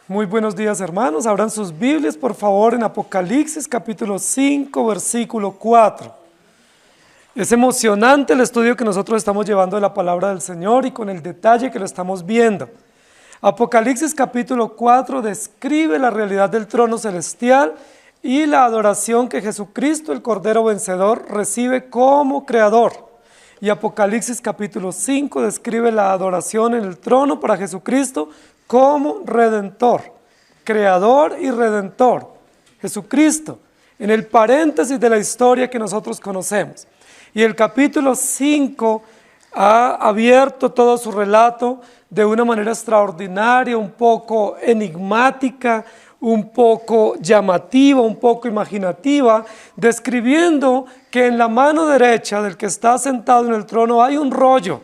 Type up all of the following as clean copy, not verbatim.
Muy buenos días, hermanos. Abran sus Biblias, por favor, en Apocalipsis capítulo 5, versículo 4. Es emocionante el estudio que nosotros estamos llevando de la palabra del Señor y con el detalle que lo estamos viendo. Apocalipsis capítulo 4 describe la realidad del trono celestial y la adoración que Jesucristo, el Cordero Vencedor, recibe como Creador. Y Apocalipsis capítulo 5 describe la adoración en el trono para Jesucristo como Redentor, Creador y Redentor, Jesucristo, en el paréntesis de la historia que nosotros conocemos. Y el capítulo 5 ha abierto todo su relato de una manera extraordinaria, un poco enigmática, un poco llamativa, un poco imaginativa, describiendo que en la mano derecha del que está sentado en el trono hay un rollo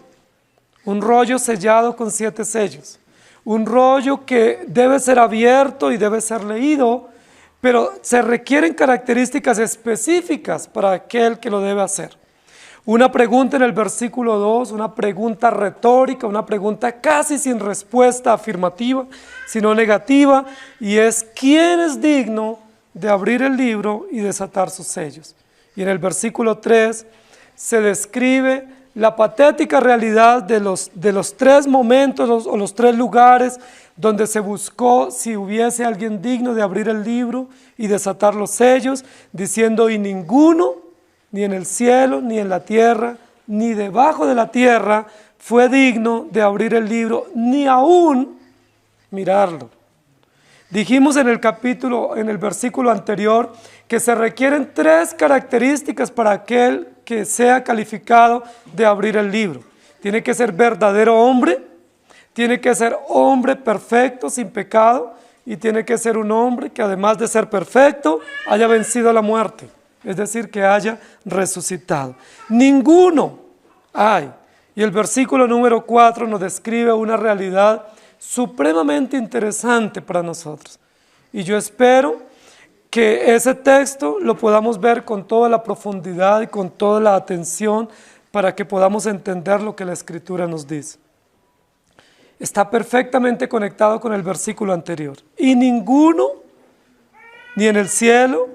sellado con 7 sellos. Un rollo que debe ser abierto y debe ser leído, pero se requieren características específicas para aquel que lo debe hacer. Una pregunta en el versículo 2, una pregunta retórica, una pregunta casi sin respuesta afirmativa, sino negativa, y es: ¿quién es digno de abrir el libro y desatar sus sellos? Y en el versículo 3 se describe la patética realidad de los 3 momentos o los 3 lugares donde se buscó si hubiese alguien digno de abrir el libro y desatar los sellos, diciendo: y ninguno, ni en el cielo, ni en la tierra, ni debajo de la tierra, fue digno de abrir el libro, ni aún mirarlo. Dijimos en el versículo anterior, que se requieren 3 características para aquel que sea calificado de abrir el libro. Tiene que ser verdadero hombre, tiene que ser hombre perfecto, sin pecado, y tiene que ser un hombre que, además de ser perfecto, haya vencido la muerte, es decir, que haya resucitado. Ninguno hay. Y el versículo número 4 nos describe una realidad supremamente interesante para nosotros. Y yo espero que ese texto lo podamos ver con toda la profundidad y con toda la atención para que podamos entender lo que la Escritura nos dice. Está perfectamente conectado con el versículo anterior. Y ninguno, ni en el cielo,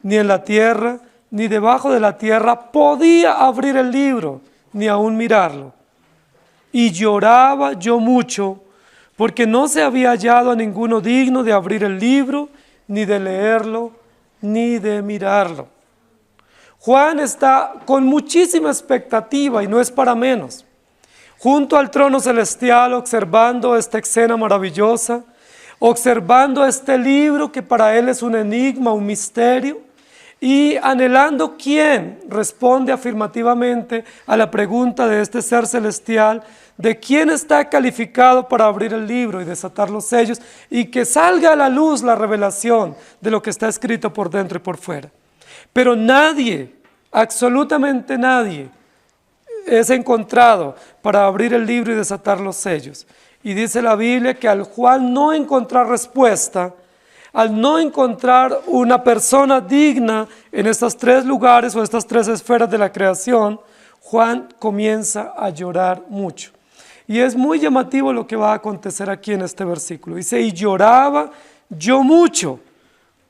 ni en la tierra, ni debajo de la tierra, podía abrir el libro, ni aún mirarlo. Y lloraba yo mucho, porque no se había hallado a ninguno digno de abrir el libro, ni de leerlo, ni de mirarlo. Juan está con muchísima expectativa, y no es para menos, junto al trono celestial, observando esta escena maravillosa, observando este libro que para él es un enigma, un misterio, y anhelando quién responde afirmativamente a la pregunta de este ser celestial, de quién está calificado para abrir el libro y desatar los sellos, y que salga a la luz la revelación de lo que está escrito por dentro y por fuera. Pero nadie, absolutamente nadie, es encontrado para abrir el libro y desatar los sellos. Y dice la Biblia que al Juan no encontrar respuesta, al no encontrar una persona digna en estos 3 lugares o estas 3 esferas de la creación, Juan comienza a llorar mucho. Y es muy llamativo lo que va a acontecer aquí en este versículo. Dice: y lloraba yo mucho,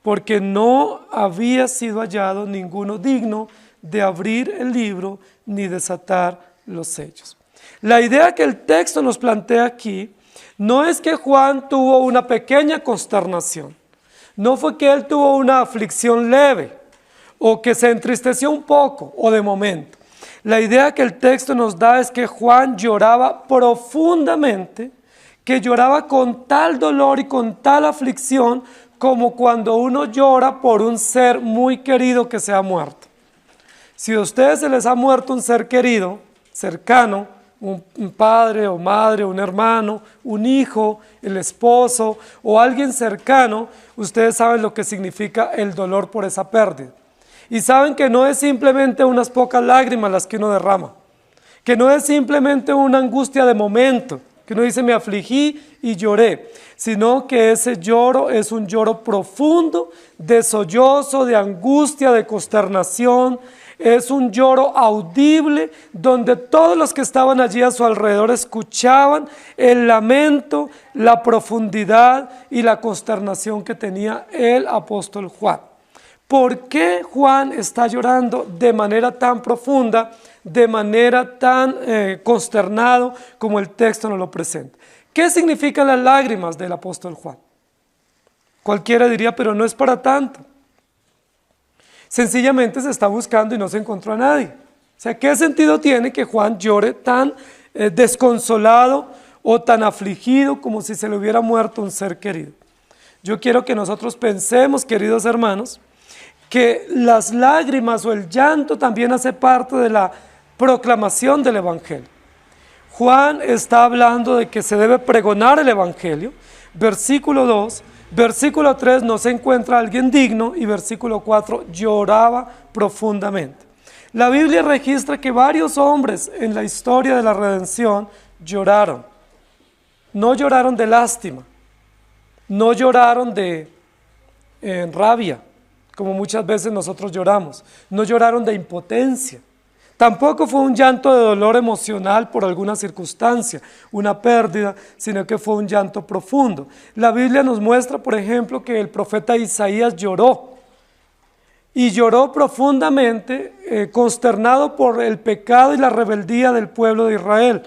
porque no había sido hallado ninguno digno de abrir el libro ni desatar los sellos. La idea que el texto nos plantea aquí no es que Juan tuvo una pequeña consternación, no fue que él tuvo una aflicción leve, o que se entristeció un poco, o de momento. La idea que el texto nos da es que Juan lloraba profundamente, que lloraba con tal dolor y con tal aflicción como cuando uno llora por un ser muy querido que se ha muerto. Si a ustedes se les ha muerto un ser querido, cercano, un padre o madre, un hermano, un hijo, el esposo o alguien cercano, ustedes saben lo que significa el dolor por esa pérdida. Y saben que no es simplemente unas pocas lágrimas las que uno derrama, que no es simplemente una angustia de momento, que uno dice me afligí y lloré, sino que ese lloro es un lloro profundo, de sollozo, de angustia, de consternación. Es un lloro audible donde todos los que estaban allí a su alrededor escuchaban el lamento, la profundidad y la consternación que tenía el apóstol Juan. ¿Por qué Juan está llorando de manera tan profunda, de manera tan consternado como el texto nos lo presenta? ¿Qué significan las lágrimas del apóstol Juan? Cualquiera diría, pero no es para tanto. Sencillamente se está buscando y no se encontró a nadie. O sea, ¿qué sentido tiene que Juan llore tan desconsolado o tan afligido como si se le hubiera muerto un ser querido? Yo quiero que nosotros pensemos, queridos hermanos, que las lágrimas o el llanto también hace parte de la proclamación del Evangelio. Juan está hablando de que se debe pregonar el Evangelio. Versículo 2, versículo 3, no se encuentra alguien digno, y versículo 4, lloraba profundamente. La Biblia registra que varios hombres en la historia de la redención lloraron. No lloraron de lástima, no lloraron de rabia, como muchas veces nosotros lloramos, no lloraron de impotencia. Tampoco fue un llanto de dolor emocional por alguna circunstancia, una pérdida, sino que fue un llanto profundo. La Biblia nos muestra, por ejemplo, que el profeta Isaías lloró, y lloró profundamente, consternado por el pecado y la rebeldía del pueblo de Israel.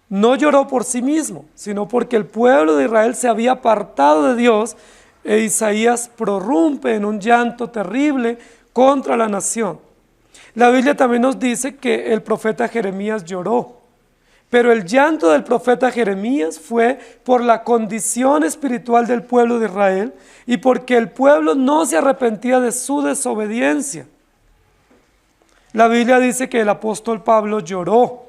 No lloró por sí mismo, sino porque el pueblo de Israel se había apartado de Dios, e Isaías prorrumpe en un llanto terrible contra la nación. La Biblia también nos dice que el profeta Jeremías lloró, pero el llanto del profeta Jeremías fue por la condición espiritual del pueblo de Israel y porque el pueblo no se arrepentía de su desobediencia. La Biblia dice que el apóstol Pablo lloró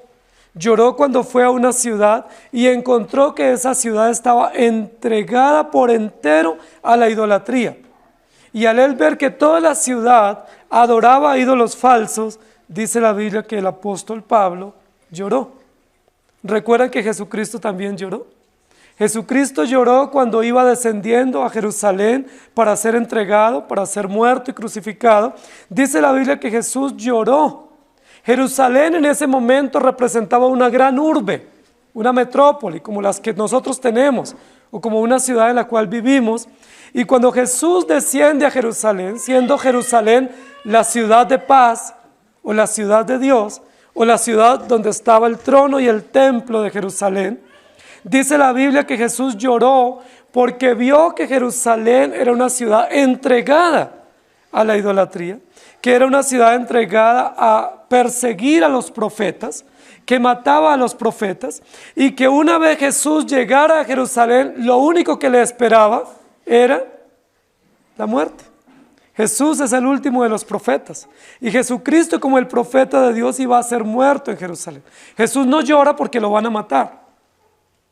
cuando fue a una ciudad y encontró que esa ciudad estaba entregada por entero a la idolatría. Y al él ver que toda la ciudad adoraba a ídolos falsos, dice la Biblia que el apóstol Pablo lloró. ¿Recuerdan que Jesucristo también lloró? Jesucristo lloró cuando iba descendiendo a Jerusalén para ser entregado, para ser muerto y crucificado. Dice la Biblia que Jesús lloró. Jerusalén en ese momento representaba una gran urbe, una metrópoli como las que nosotros tenemos, o como una ciudad en la cual vivimos. Y cuando Jesús desciende a Jerusalén, siendo Jerusalén la ciudad de paz, o la ciudad de Dios, o la ciudad donde estaba el trono y el templo de Jerusalén, dice la Biblia que Jesús lloró porque vio que Jerusalén era una ciudad entregada a la idolatría, que era una ciudad entregada a perseguir a los profetas, que mataba a los profetas, y que una vez Jesús llegara a Jerusalén, lo único que le esperaba era la muerte. Jesús es el último de los profetas, y Jesucristo, como el profeta de Dios, iba a ser muerto en Jerusalén. Jesús no llora porque lo van a matar,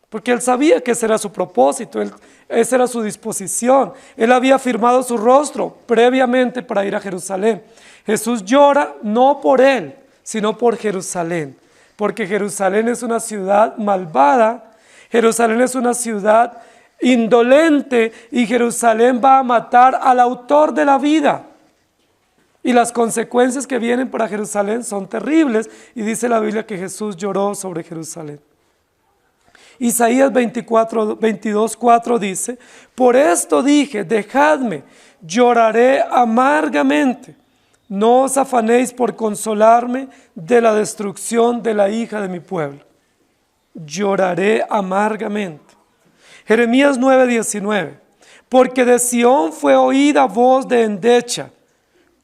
porque él sabía que ese era su propósito, esa era su disposición. Él había firmado su rostro previamente para ir a Jerusalén. Jesús llora no por él, sino por Jerusalén, porque Jerusalén es una ciudad malvada, Jerusalén es una ciudad indolente, y Jerusalén va a matar al autor de la vida. Y las consecuencias que vienen para Jerusalén son terribles, y dice la Biblia que Jesús lloró sobre Jerusalén. Isaías 22:4 dice: por esto dije, dejadme, lloraré amargamente. No os afanéis por consolarme de la destrucción de la hija de mi pueblo. Lloraré amargamente. Jeremías 9:19. Porque de Sión fue oída voz de endecha.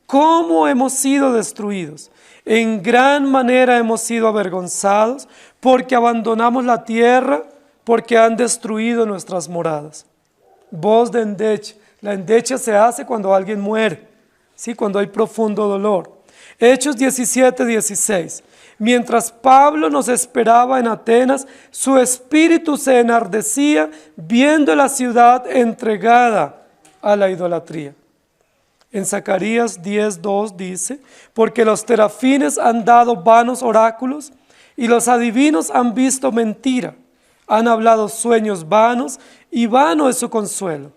¿Cómo hemos sido destruidos? En gran manera hemos sido avergonzados, porque abandonamos la tierra, porque han destruido nuestras moradas. Voz de endecha. La endecha se hace cuando alguien muere, ¿sí? Cuando hay profundo dolor. Hechos 17:16. Mientras Pablo nos esperaba en Atenas, su espíritu se enardecía viendo la ciudad entregada a la idolatría. En Zacarías 10:2 dice: porque los terafines han dado vanos oráculos y los adivinos han visto mentira. Han hablado sueños vanos y vano es su consuelo,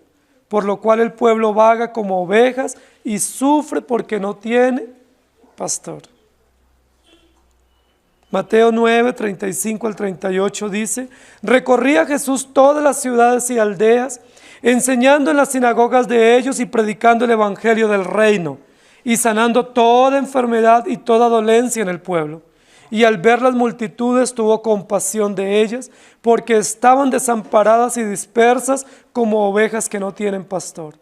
por lo cual el pueblo vaga como ovejas y sufre porque no tiene pastor. Mateo 9, 35 al 38 dice: recorría Jesús todas las ciudades y aldeas, enseñando en las sinagogas de ellos y predicando el evangelio del reino, y sanando toda enfermedad y toda dolencia en el pueblo. Y al ver las multitudes tuvo compasión de ellas, porque estaban desamparadas y dispersas como ovejas que no tienen pastor.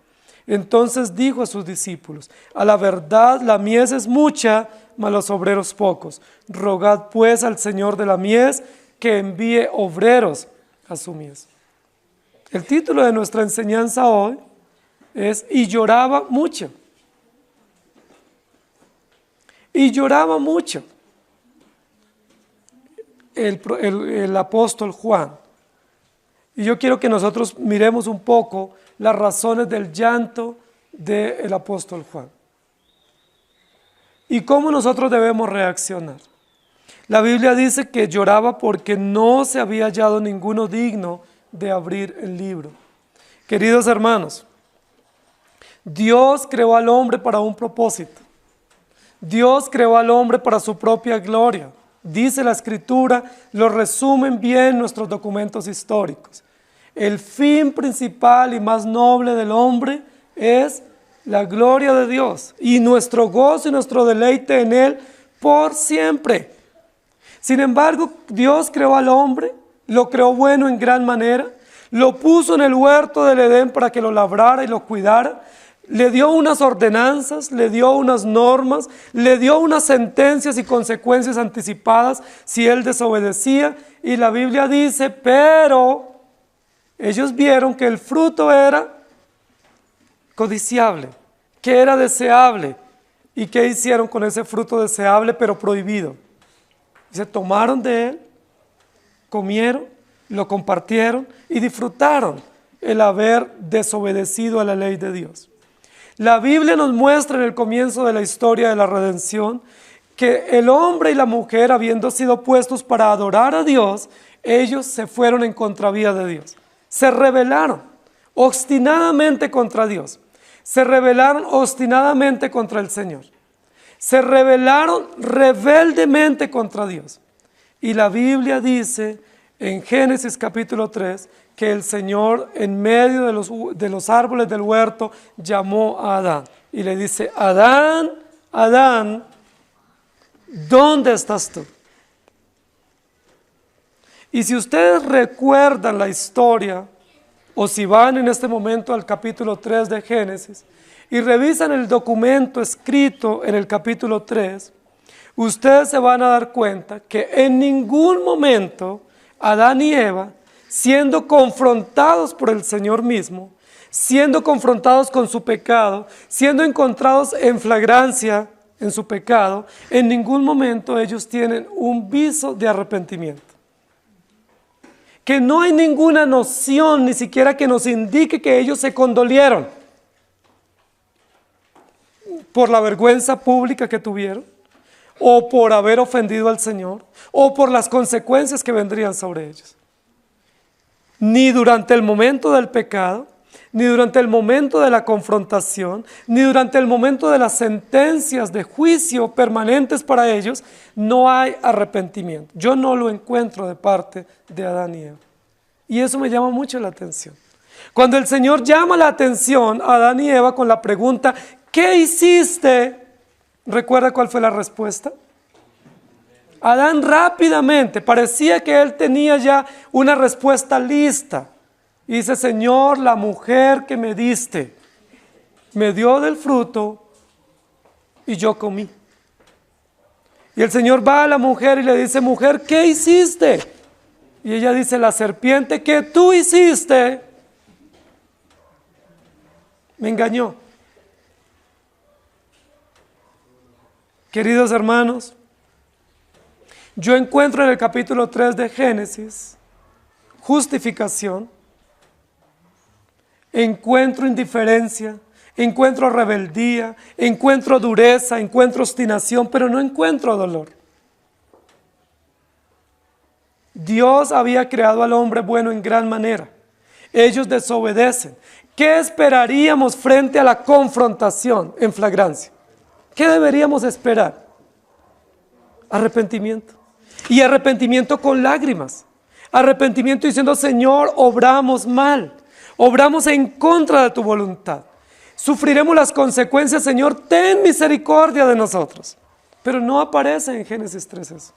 Entonces dijo a sus discípulos: a la verdad la mies es mucha, mas los obreros pocos. Rogad pues al Señor de la mies que envíe obreros a su mies. El título de nuestra enseñanza hoy es Y lloraba mucho. Y lloraba mucho el apóstol Juan. Y yo quiero que nosotros miremos un poco las razones del llanto del apóstol Juan y cómo nosotros debemos reaccionar. La Biblia dice que lloraba porque no se había hallado ninguno digno de abrir el libro. Queridos hermanos, Dios creó al hombre para un propósito. Dios creó al hombre para su propia gloria. Dice la Escritura, lo resumen bien nuestros documentos históricos. El fin principal y más noble del hombre es la gloria de Dios y nuestro gozo y nuestro deleite en Él por siempre. Sin embargo, Dios creó al hombre, lo creó bueno en gran manera, lo puso en el huerto del Edén para que lo labrara y lo cuidara, le dio unas ordenanzas, le dio unas normas, le dio unas sentencias y consecuencias anticipadas si él desobedecía, y la Biblia dice, pero ellos vieron que el fruto era codiciable, que era deseable. ¿Y qué hicieron con ese fruto deseable pero prohibido? Se tomaron de él, comieron, lo compartieron y disfrutaron el haber desobedecido a la ley de Dios. La Biblia nos muestra en el comienzo de la historia de la redención que el hombre y la mujer, habiendo sido puestos para adorar a Dios, ellos se fueron en contravía de Dios. Se rebelaron obstinadamente contra Dios. Se rebelaron obstinadamente contra el Señor. Se rebelaron rebeldemente contra Dios. Y la Biblia dice en Génesis capítulo 3 que el Señor en medio de los árboles del huerto llamó a Adán. Y le dice, Adán, Adán, ¿dónde estás tú? Y si ustedes recuerdan la historia, o si van en este momento al capítulo 3 de Génesis, y revisan el documento escrito en el capítulo 3, ustedes se van a dar cuenta que en ningún momento Adán y Eva, siendo confrontados por el Señor mismo, siendo confrontados con su pecado, siendo encontrados en flagrancia en su pecado, en ningún momento ellos tienen un viso de arrepentimiento. Que no hay ninguna noción, ni siquiera que nos indique que ellos se condolieron por la vergüenza pública que tuvieron, o por haber ofendido al Señor, o por las consecuencias que vendrían sobre ellos. Ni durante el momento del pecado, ni durante el momento de la confrontación, ni durante el momento de las sentencias de juicio permanentes para ellos, no hay arrepentimiento. Yo no lo encuentro de parte de Adán y Eva. Y eso me llama mucho la atención. Cuando el Señor llama la atención a Adán y Eva con la pregunta, ¿qué hiciste? ¿Recuerda cuál fue la respuesta? Adán rápidamente, parecía que él tenía ya una respuesta lista. Y dice, Señor, la mujer que me diste, me dio del fruto y yo comí. Y el Señor va a la mujer y le dice, mujer, ¿qué hiciste? Y ella dice, la serpiente que tú hiciste me engañó. Queridos hermanos, yo encuentro en el capítulo 3 de Génesis justificación, encuentro indiferencia, encuentro rebeldía, encuentro dureza, encuentro obstinación, pero no encuentro dolor. Dios había creado al hombre bueno en gran manera. Ellos desobedecen. ¿Qué esperaríamos frente a la confrontación en flagrancia? ¿Qué deberíamos esperar? Arrepentimiento. Y arrepentimiento con lágrimas. Arrepentimiento diciendo, Señor, obramos mal. Obramos en contra de tu voluntad. Sufriremos las consecuencias, Señor, ten misericordia de nosotros. Pero no aparece en Génesis 3 eso.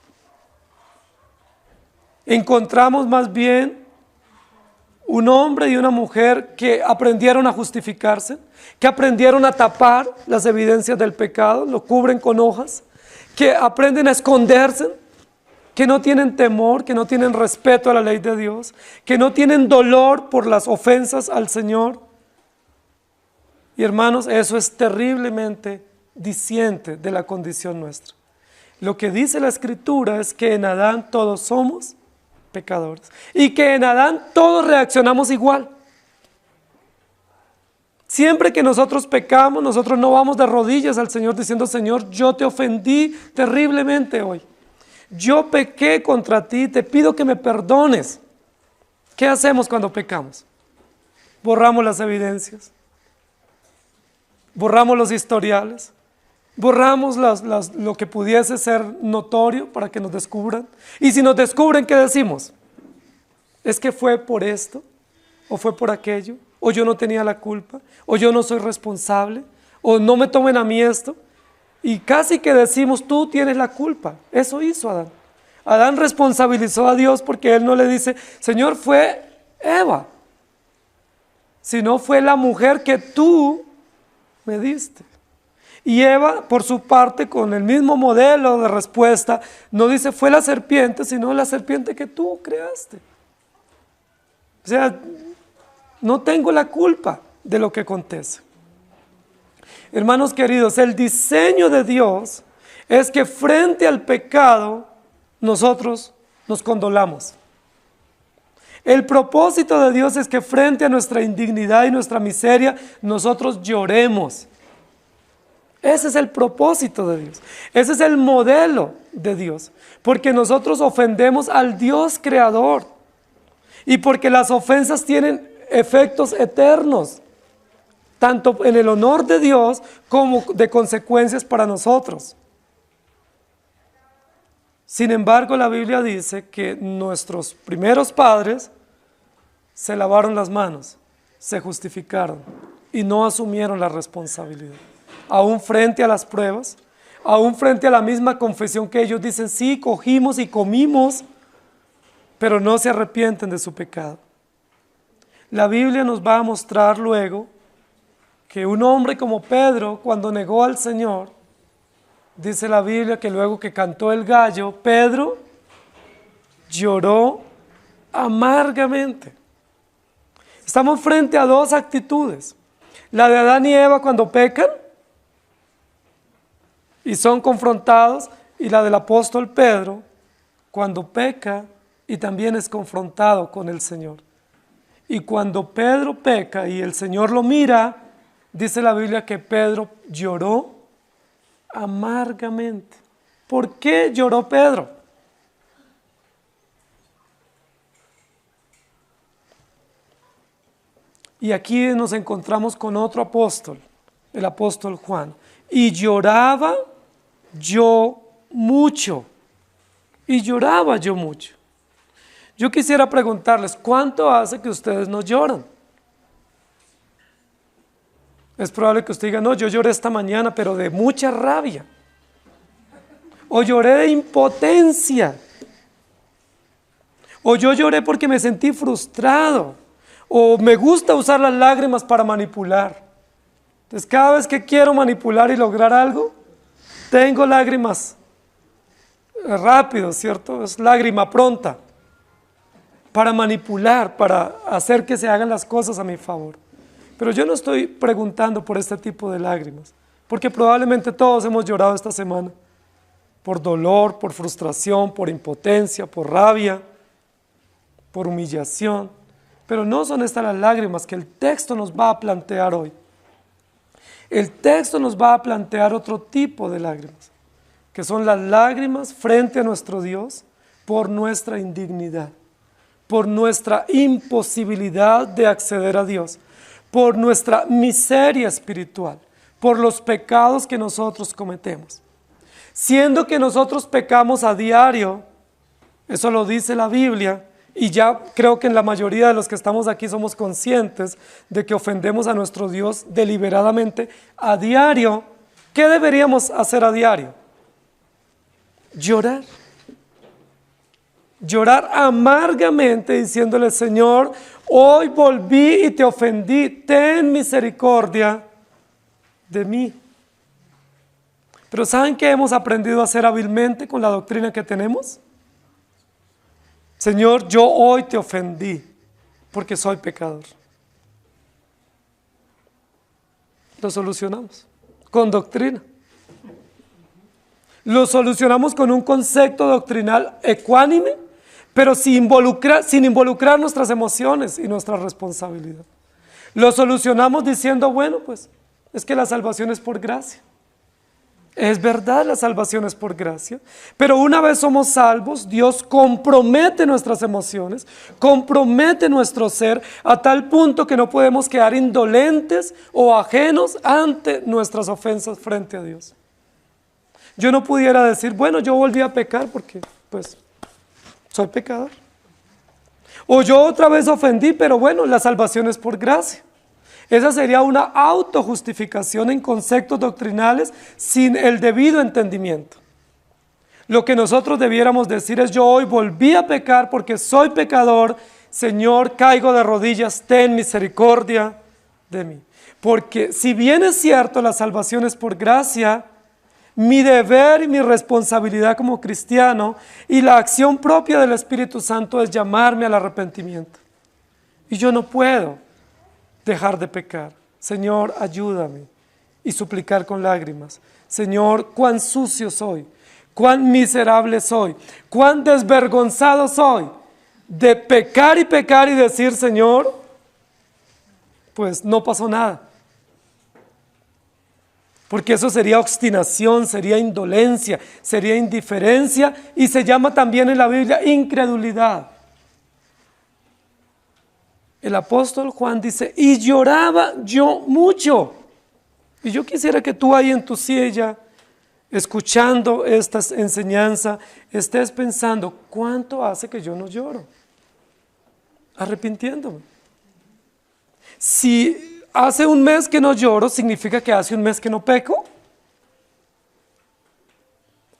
Encontramos más bien un hombre y una mujer que aprendieron a justificarse, que aprendieron a tapar las evidencias del pecado, lo cubren con hojas, que aprenden a esconderse, que no tienen temor, que no tienen respeto a la ley de Dios, que no tienen dolor por las ofensas al Señor. Y hermanos, eso es terriblemente diciente de la condición nuestra. Lo que dice la Escritura es que en Adán todos somos pecadores y que en Adán todos reaccionamos igual. Siempre que nosotros pecamos, nosotros no vamos de rodillas al Señor diciendo, Señor, yo te ofendí terriblemente hoy. Yo pequé contra ti, te pido que me perdones. ¿Qué hacemos cuando pecamos? Borramos las evidencias, borramos los historiales, borramos lo que pudiese ser notorio para que nos descubran. Y si nos descubren, ¿qué decimos? ¿Es que fue por esto? ¿O fue por aquello? ¿O yo no tenía la culpa? ¿O yo no soy responsable? ¿O no me tomen a mí esto? Y casi que decimos, tú tienes la culpa. Eso hizo Adán. Adán responsabilizó a Dios porque él no le dice, Señor, fue Eva, sino fue la mujer que tú me diste. Y Eva, por su parte, con el mismo modelo de respuesta, no dice fue la serpiente, sino la serpiente que tú creaste. O sea, no tengo la culpa de lo que acontece. Hermanos queridos, el diseño de Dios es que frente al pecado nosotros nos condolamos. El propósito de Dios es que frente a nuestra indignidad y nuestra miseria nosotros lloremos. Ese es el propósito de Dios. Ese es el modelo de Dios. Porque nosotros ofendemos al Dios creador. Y porque las ofensas tienen efectos eternos. Tanto en el honor de Dios como de consecuencias para nosotros. Sin embargo, la Biblia dice que nuestros primeros padres se lavaron las manos, se justificaron y no asumieron la responsabilidad. Aún frente a las pruebas, aún frente a la misma confesión que ellos dicen, sí, cogimos y comimos, pero no se arrepienten de su pecado. La Biblia nos va a mostrar luego que un hombre como Pedro, cuando negó al Señor, dice la Biblia que luego que cantó el gallo, Pedro lloró amargamente. Estamos frente a dos actitudes. La de Adán y Eva cuando pecan y son confrontados, y la del apóstol Pedro cuando peca y también es confrontado con el Señor. Y cuando Pedro peca y el Señor lo mira, dice la Biblia que Pedro lloró amargamente. ¿Por qué lloró Pedro? Y aquí nos encontramos con otro apóstol, el apóstol Juan. Y lloraba yo mucho. Y lloraba yo mucho. Yo quisiera preguntarles, ¿cuánto hace que ustedes no lloran? Es probable que usted diga, no, yo lloré esta mañana, pero de mucha rabia. O lloré de impotencia. O yo lloré porque me sentí frustrado. O me gusta usar las lágrimas para manipular. Entonces cada vez que quiero manipular y lograr algo, tengo lágrimas rápido, ¿cierto? Es lágrima pronta. Para manipular, para hacer que se hagan las cosas a mi favor. Pero yo no estoy preguntando por este tipo de lágrimas, porque probablemente todos hemos llorado esta semana, por dolor, por frustración, por impotencia, por rabia, por humillación, pero no son estas las lágrimas que el texto nos va a plantear hoy. El texto nos va a plantear otro tipo de lágrimas, que son las lágrimas frente a nuestro Dios, por nuestra indignidad, por nuestra imposibilidad de acceder a Dios, por nuestra miseria espiritual, por los pecados que nosotros cometemos. Siendo que nosotros pecamos a diario, eso lo dice la Biblia, y ya creo que en la mayoría de los que estamos aquí somos conscientes de que ofendemos a nuestro Dios deliberadamente a diario. ¿Qué deberíamos hacer a diario? Llorar. Llorar amargamente diciéndole: Señor, hoy volví y te ofendí, ten misericordia de mí. Pero ¿saben qué hemos aprendido a hacer hábilmente con la doctrina que tenemos? Señor, yo hoy te ofendí porque soy pecador. Lo solucionamos con doctrina. Lo solucionamos con un concepto doctrinal ecuánime, pero sin involucrar nuestras emociones y nuestra responsabilidad. Lo solucionamos diciendo: bueno, pues es que la salvación es por gracia. Es verdad, la salvación es por gracia, pero una vez somos salvos, Dios compromete nuestras emociones, compromete nuestro ser a tal punto que no podemos quedar indolentes o ajenos ante nuestras ofensas frente a Dios. Yo no pudiera decir: bueno, yo volví a pecar porque pues soy pecador. O yo otra vez ofendí, pero bueno, la salvación es por gracia. Esa sería una autojustificación en conceptos doctrinales sin el debido entendimiento. Lo que nosotros debiéramos decir es: yo hoy volví a pecar porque soy pecador. Señor, caigo de rodillas, ten misericordia de mí. Porque si bien es cierto, la salvación es por gracia, mi deber y mi responsabilidad como cristiano y la acción propia del Espíritu Santo es llamarme al arrepentimiento. Y yo no puedo dejar de pecar. Señor, ayúdame. Y suplicar con lágrimas: Señor, cuán sucio soy, cuán miserable soy, cuán desvergonzado soy de pecar y decir: Señor, pues no pasó nada. Porque eso sería obstinación, sería indolencia, sería indiferencia, y se llama también en la Biblia incredulidad. El apóstol Juan dice: y lloraba yo mucho. Y yo quisiera que tú ahí en tu silla, escuchando esta enseñanza, estés pensando: ¿cuánto hace que yo no lloro? Arrepintiéndome. Si hace un mes que no lloro, ¿significa que hace un mes que no peco?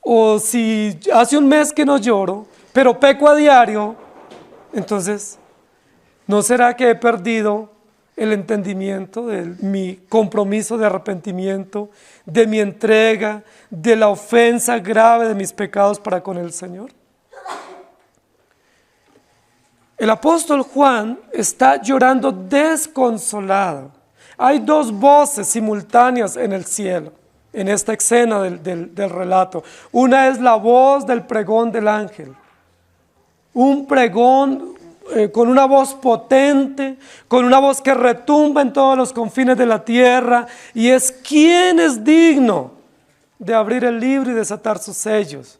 O si hace un mes que no lloro, pero peco a diario, entonces, ¿no será que he perdido el entendimiento de mi compromiso de arrepentimiento, de mi entrega, de la ofensa grave de mis pecados para con el Señor? El apóstol Juan está llorando desconsolado. Hay dos voces simultáneas en el cielo, en esta escena del relato. Una es la voz del pregón del ángel, un pregón con una voz potente, con una voz que retumba en todos los confines de la tierra, y es: ¿quién es digno de abrir el libro y desatar sus sellos?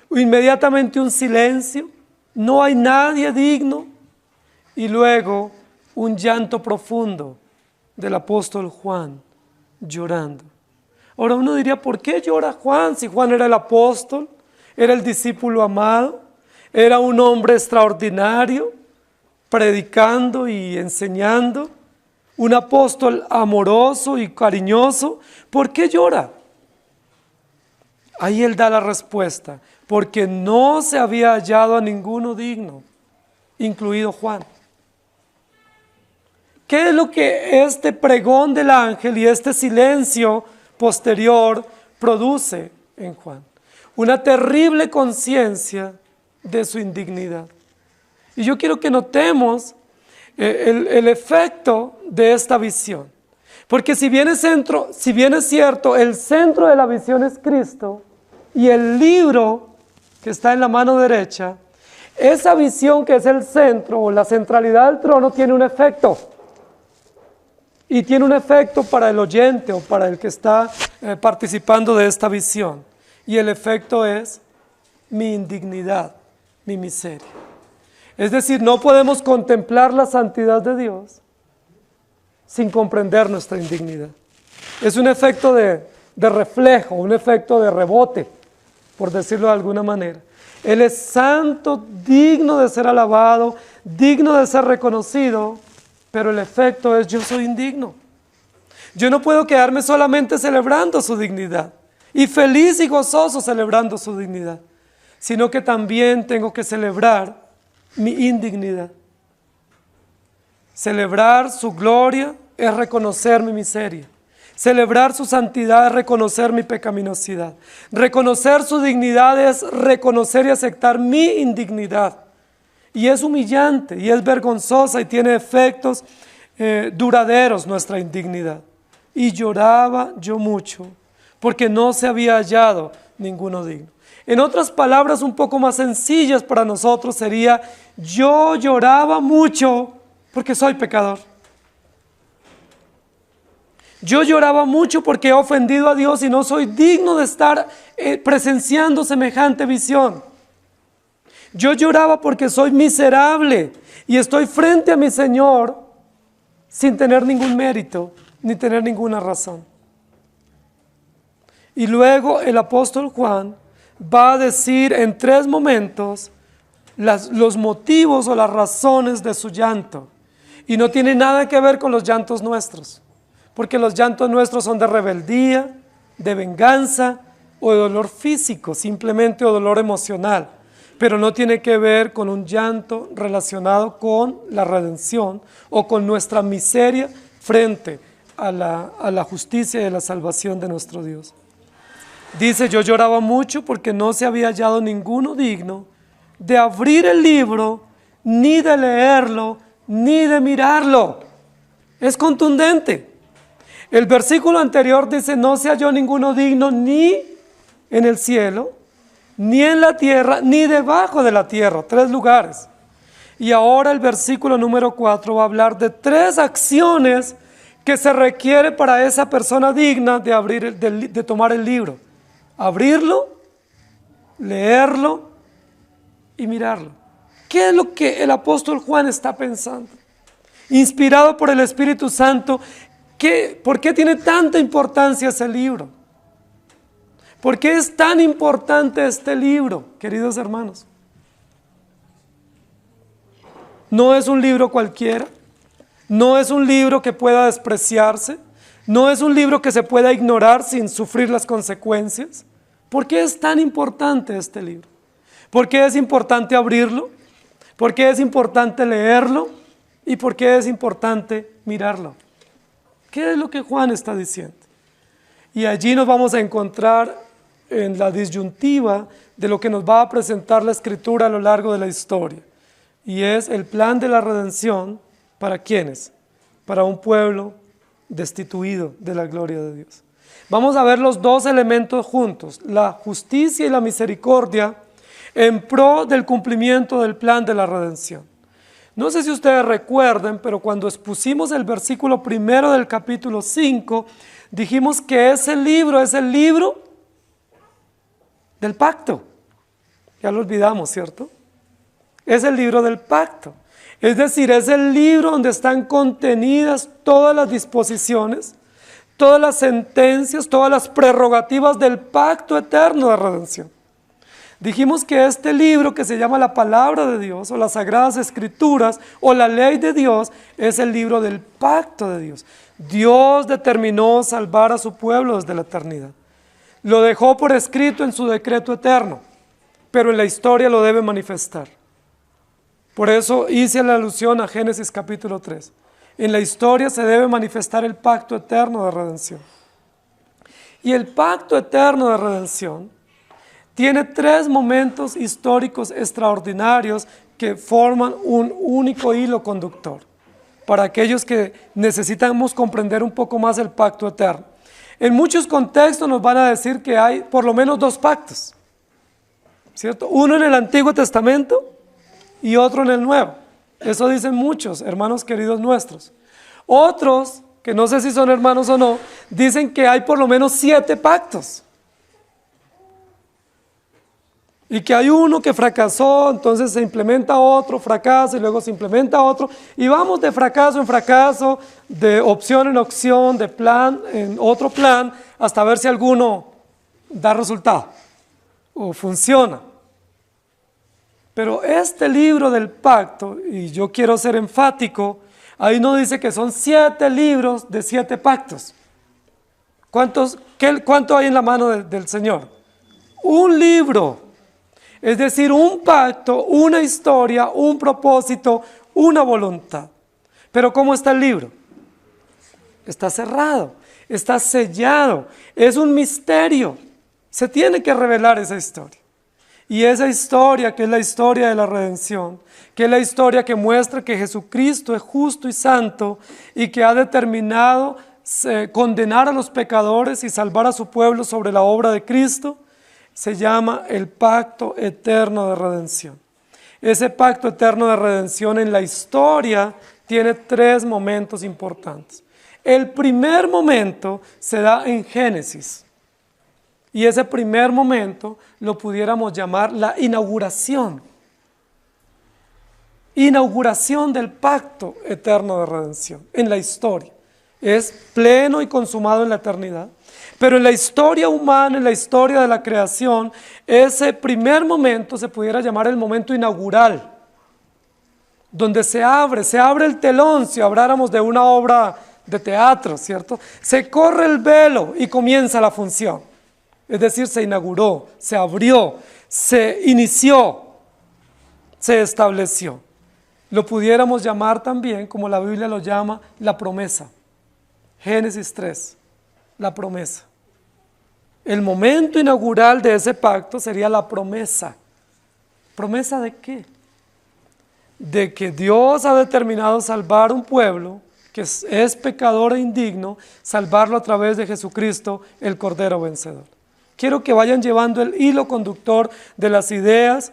Inmediatamente un silencio, no hay nadie digno, y luego un llanto profundo del apóstol Juan llorando. Ahora uno diría: ¿por qué llora Juan? Si Juan era el apóstol, era el discípulo amado, era un hombre extraordinario, predicando y enseñando, un apóstol amoroso y cariñoso. ¿Por qué llora? Ahí él da la respuesta: porque no se había hallado a ninguno digno, incluido Juan. ¿Qué es lo que este pregón del ángel y este silencio posterior produce en Juan? Una terrible conciencia de su indignidad. Y yo quiero que notemos el efecto de esta visión. Porque si bien es cierto, el centro de la visión es Cristo, y el libro que está en la mano derecha, esa visión que es el centro o la centralidad del trono tiene un efecto. Y tiene un efecto para el oyente o para el que está participando de esta visión. Y el efecto es mi indignidad mi miseria. Es decir, no podemos contemplar la santidad de Dios sin comprender nuestra indignidad. Es un efecto de reflejo, un efecto de rebote, por decirlo de alguna manera. Él es santo, digno de ser alabado, digno de ser reconocido, pero el efecto es: yo soy indigno. Yo no puedo quedarme solamente celebrando su dignidad y feliz y gozoso celebrando su dignidad, sino que también tengo que celebrar mi indignidad. Celebrar su gloria es reconocer mi miseria. Celebrar su santidad es reconocer mi pecaminosidad. Reconocer su dignidad es reconocer y aceptar mi indignidad. Y es humillante, y es vergonzosa, y tiene efectos duraderos nuestra indignidad. Y lloraba yo mucho, porque no se había hallado ninguno digno. En otras palabras un poco más sencillas para nosotros sería: yo lloraba mucho porque soy pecador. Yo lloraba mucho porque he ofendido a Dios y no soy digno de estar presenciando semejante visión. Yo lloraba porque soy miserable y estoy frente a mi Señor sin tener ningún mérito ni tener ninguna razón. Y luego el apóstol Juan va a decir en 3 momentos los motivos o las razones de su llanto. Y no tiene nada que ver con los llantos nuestros, porque los llantos nuestros son de rebeldía, de venganza o de dolor físico, simplemente, o dolor emocional, pero no tiene que ver con un llanto relacionado con la redención o con nuestra miseria frente a la justicia y a la salvación de nuestro Dios. Dice: yo lloraba mucho porque no se había hallado ninguno digno de abrir el libro, ni de leerlo, ni de mirarlo. Es contundente. El versículo anterior dice: no se halló ninguno digno ni en el cielo, ni en la tierra, ni debajo de la tierra. 3 lugares. Y ahora el versículo número 4 va a hablar de 3 acciones que se requiere para esa persona digna de tomar el libro: abrirlo, leerlo y mirarlo. ¿Qué es lo que el apóstol Juan está pensando? Inspirado por el Espíritu Santo, ¿por qué tiene tanta importancia ese libro? ¿Por qué es tan importante este libro, queridos hermanos? No es un libro cualquiera, no es un libro que pueda despreciarse, no es un libro que se pueda ignorar sin sufrir las consecuencias. ¿Por qué es tan importante este libro? ¿Por qué es importante abrirlo? ¿Por qué es importante leerlo? ¿Y por qué es importante mirarlo? ¿Qué es lo que Juan está diciendo? Y allí nos vamos a encontrar en la disyuntiva de lo que nos va a presentar la Escritura a lo largo de la historia. Y es el plan de la redención. ¿Para quiénes? Para un pueblo destituido de la gloria de Dios. Vamos a ver los 2 elementos juntos: la justicia y la misericordia en pro del cumplimiento del plan de la redención. No sé si ustedes recuerden, pero cuando expusimos el versículo 1 del capítulo 5, dijimos que ese libro es el libro del pacto. Ya lo olvidamos, ¿cierto? Es el libro del pacto. Es decir, es el libro donde están contenidas todas las disposiciones, todas las sentencias, todas las prerrogativas del pacto eterno de redención. Dijimos que este libro, que se llama la Palabra de Dios o las Sagradas Escrituras o la Ley de Dios, es el libro del pacto de Dios. Dios determinó salvar a su pueblo desde la eternidad. Lo dejó por escrito en su decreto eterno, pero en la historia lo debe manifestar. Por eso hice la alusión a Génesis capítulo 3. En la historia se debe manifestar el pacto eterno de redención. Y el pacto eterno de redención tiene 3 momentos históricos extraordinarios que forman un único hilo conductor para aquellos que necesitamos comprender un poco más el pacto eterno. En muchos contextos nos van a decir que hay por lo menos 2 pactos, ¿cierto? Uno en el Antiguo Testamento y otro en el Nuevo. Eso dicen muchos hermanos queridos nuestros. Otros, que no sé si son hermanos o no, dicen que hay por lo menos 7 pactos. Y que hay uno que fracasó, entonces se implementa otro, fracasa y luego se implementa otro. Y vamos de fracaso en fracaso, de opción en opción, de plan en otro plan, hasta ver si alguno da resultado o funciona. Pero este libro del pacto, y yo quiero ser enfático, ahí no dice que son 7 libros de 7 pactos. ¿Cuánto hay en la mano del Señor? Un libro, es decir, un pacto, una historia, un propósito, una voluntad. Pero ¿cómo está el libro? Está cerrado, está sellado, es un misterio. Se tiene que revelar esa historia. Y esa historia, que es la historia de la redención, que es la historia que muestra que Jesucristo es justo y santo y que ha determinado condenar a los pecadores y salvar a su pueblo sobre la obra de Cristo, se llama el pacto eterno de redención. Ese pacto eterno de redención en la historia tiene 3 momentos importantes. El primer momento se da en Génesis. Y ese primer momento lo pudiéramos llamar la inauguración. Inauguración del pacto eterno de redención en la historia. Es pleno y consumado en la eternidad. Pero en la historia humana, en la historia de la creación, ese primer momento se pudiera llamar el momento inaugural. Donde se abre el telón, si habláramos de una obra de teatro, ¿cierto? Se corre el velo y comienza la función. Es decir, se inauguró, se abrió, se inició, se estableció. Lo pudiéramos llamar también, como la Biblia lo llama, la promesa. Génesis 3, la promesa. El momento inaugural de ese pacto sería la promesa. ¿Promesa de qué? De que Dios ha determinado salvar un pueblo que es pecador e indigno, salvarlo a través de Jesucristo, el Cordero vencedor. Quiero que vayan llevando el hilo conductor de las ideas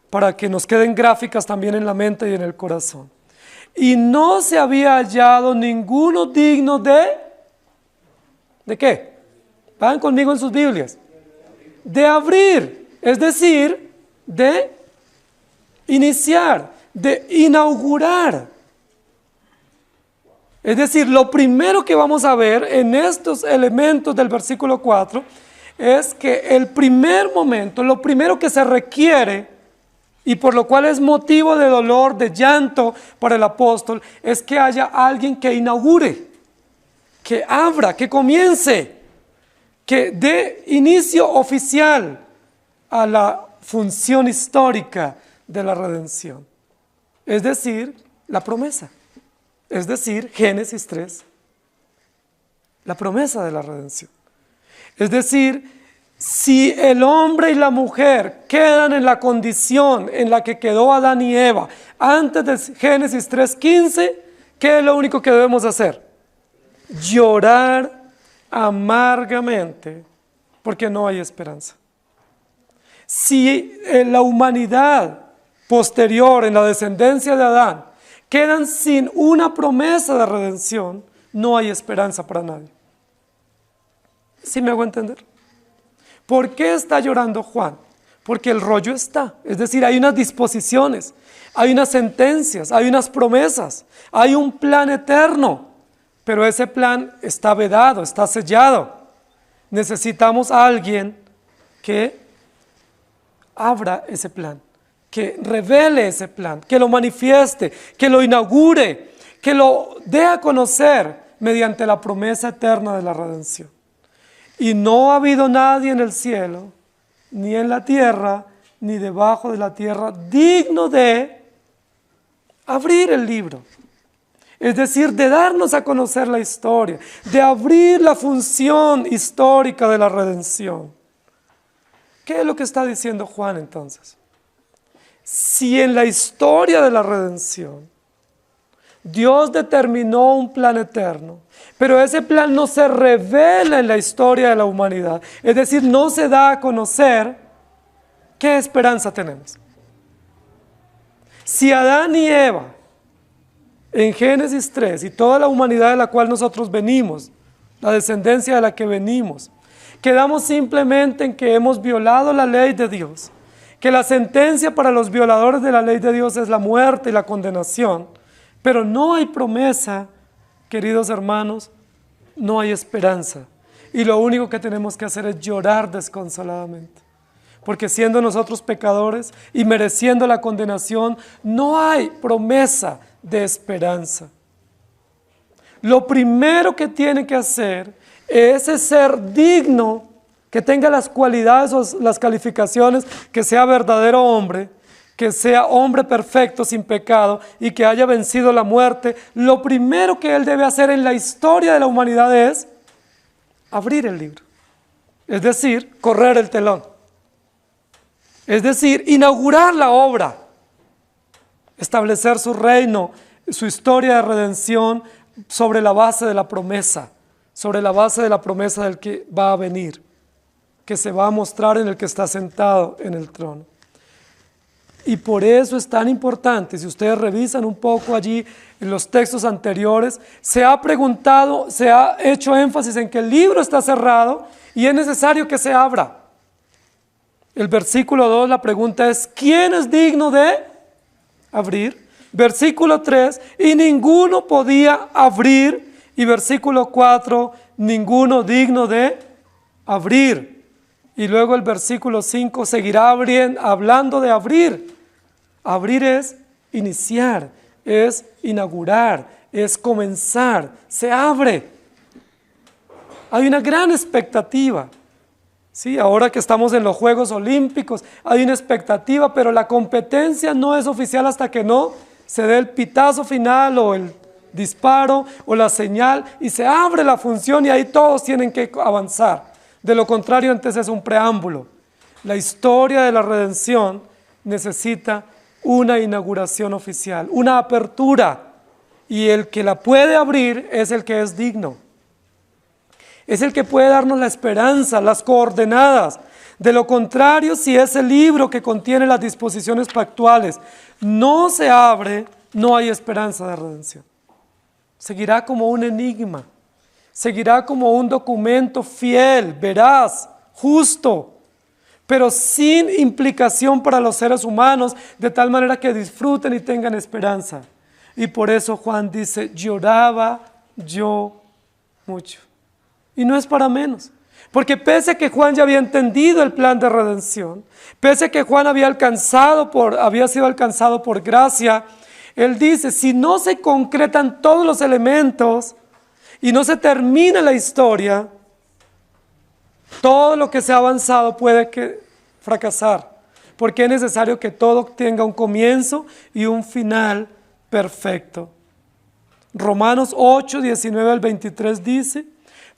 para que nos queden gráficas también en la mente y en el corazón. Y no se había hallado ninguno digno ¿de qué? Vayan conmigo en sus Biblias. De abrir, es decir, de iniciar, de inaugurar. Es decir, lo primero que vamos a ver en estos elementos del versículo 4 es que el primer momento, lo primero que se requiere y por lo cual es motivo de dolor, de llanto para el apóstol, es que haya alguien que inaugure, que abra, que comience, que dé inicio oficial a la función histórica de la redención. Es decir, la promesa. Es decir, Génesis 3, la promesa de la redención. Es decir, si el hombre y la mujer quedan en la condición en la que quedó Adán y Eva antes de Génesis 3:15, ¿qué es lo único que debemos hacer? Llorar amargamente porque no hay esperanza. Si en la humanidad posterior, en la descendencia de Adán, quedan sin una promesa de redención, no hay esperanza para nadie. ¿Sí me hago entender? ¿Por qué está llorando Juan? Porque el rollo está, es decir, hay unas disposiciones, hay unas sentencias, hay unas promesas, hay un plan eterno, pero ese plan está vedado, está sellado. Necesitamos a alguien que abra ese plan, que revele ese plan, que lo manifieste, que lo inaugure, que lo dé a conocer mediante la promesa eterna de la redención. Y no ha habido nadie en el cielo, ni en la tierra, ni debajo de la tierra, digno de abrir el libro. Es decir, de darnos a conocer la historia, de abrir la función histórica de la redención. ¿Qué es lo que está diciendo Juan entonces? Si en la historia de la redención Dios determinó un plan eterno, pero ese plan no se revela en la historia de la humanidad, es decir, no se da a conocer, ¿qué esperanza tenemos? Si Adán y Eva, en Génesis 3, y toda la humanidad de la cual nosotros venimos, la descendencia de la que venimos, quedamos simplemente en que hemos violado la ley de Dios, que la sentencia para los violadores de la ley de Dios es la muerte y la condenación, pero no hay promesa, queridos hermanos, no hay esperanza. Y lo único que tenemos que hacer es llorar desconsoladamente. Porque siendo nosotros pecadores y mereciendo la condenación, no hay promesa de esperanza. Lo primero que tiene que hacer es ese ser digno, que tenga las cualidades o las calificaciones, que sea verdadero hombre, que sea hombre perfecto, sin pecado, y que haya vencido la muerte. Lo primero que él debe hacer en la historia de la humanidad es abrir el libro. Es decir, correr el telón. Es decir, inaugurar la obra, establecer su reino, su historia de redención sobre la base de la promesa, sobre la base de la promesa del que va a venir, que se va a mostrar en el que está sentado en el trono. Y por eso es tan importante, si ustedes revisan un poco allí en los textos anteriores, se ha preguntado, se ha hecho énfasis en que el libro está cerrado y es necesario que se abra. El versículo 2, la pregunta es, ¿quién es digno de abrir? Versículo 3, y ninguno podía abrir. Y versículo 4, ninguno digno de abrir. Y luego el versículo 5 seguirá hablando de abrir. Abrir es iniciar, es inaugurar, es comenzar, se abre. Hay una gran expectativa. Sí, ahora que estamos en los Juegos Olímpicos, hay una expectativa, pero la competencia no es oficial hasta que no se dé el pitazo final o el disparo o la señal y se abre la función y ahí todos tienen que avanzar. De lo contrario, antes es un preámbulo. La historia de la redención necesita una inauguración oficial, una apertura, y el que la puede abrir es el que es digno. Es el que puede darnos la esperanza, las coordenadas. De lo contrario, si ese libro que contiene las disposiciones pactuales no se abre, no hay esperanza de redención. Seguirá como un enigma, seguirá como un documento fiel, veraz, justo, pero sin implicación para los seres humanos, de tal manera que disfruten y tengan esperanza. Y por eso Juan dice, lloraba yo mucho. Y no es para menos, porque pese a que Juan ya había entendido el plan de redención, pese a que Juan había sido alcanzado por gracia, él dice, si no se concretan todos los elementos y no se termina la historia, todo lo que se ha avanzado puede fracasar, porque es necesario que todo tenga un comienzo y un final perfecto. Romanos 8, 19 al 23 dice,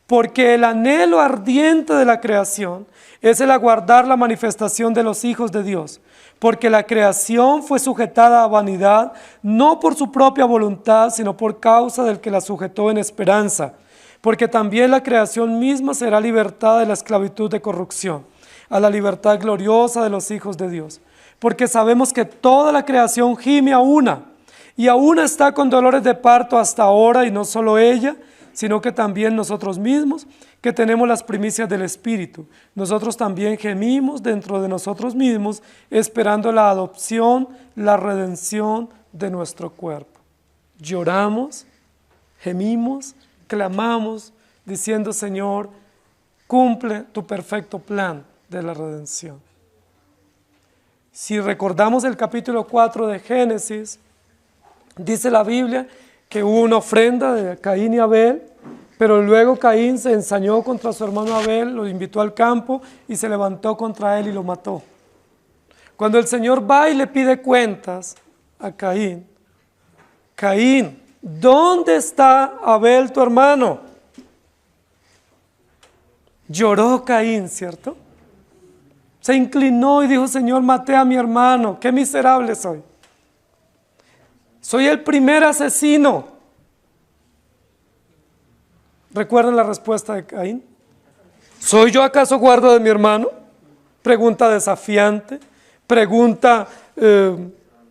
porque el anhelo ardiente de la creación es el aguardar la manifestación de los hijos de Dios, porque la creación fue sujetada a vanidad, no por su propia voluntad, sino por causa del que la sujetó en esperanza, porque también la creación misma será libertada de la esclavitud de corrupción, a la libertad gloriosa de los hijos de Dios, porque sabemos que toda la creación gime a una, y a una está con dolores de parto hasta ahora, y no solo ella, sino que también nosotros mismos, que tenemos las primicias del Espíritu. Nosotros también gemimos dentro de nosotros mismos, esperando la adopción, la redención de nuestro cuerpo. Lloramos, gemimos, clamamos, diciendo, Señor, cumple tu perfecto plan de la redención. Si recordamos el capítulo 4 de Génesis, dice la Biblia que hubo una ofrenda de Caín y Abel, pero luego Caín se ensañó contra su hermano Abel, lo invitó al campo y se levantó contra él y lo mató. Cuando el Señor va y le pide cuentas a Caín, Caín, ¿dónde está Abel tu hermano? Lloró Caín, ¿cierto? Se inclinó y dijo, Señor, maté a mi hermano, qué miserable soy. Soy el primer asesino. ¿Recuerdan la respuesta de Caín? ¿Soy yo acaso guarda de mi hermano? Pregunta desafiante, pregunta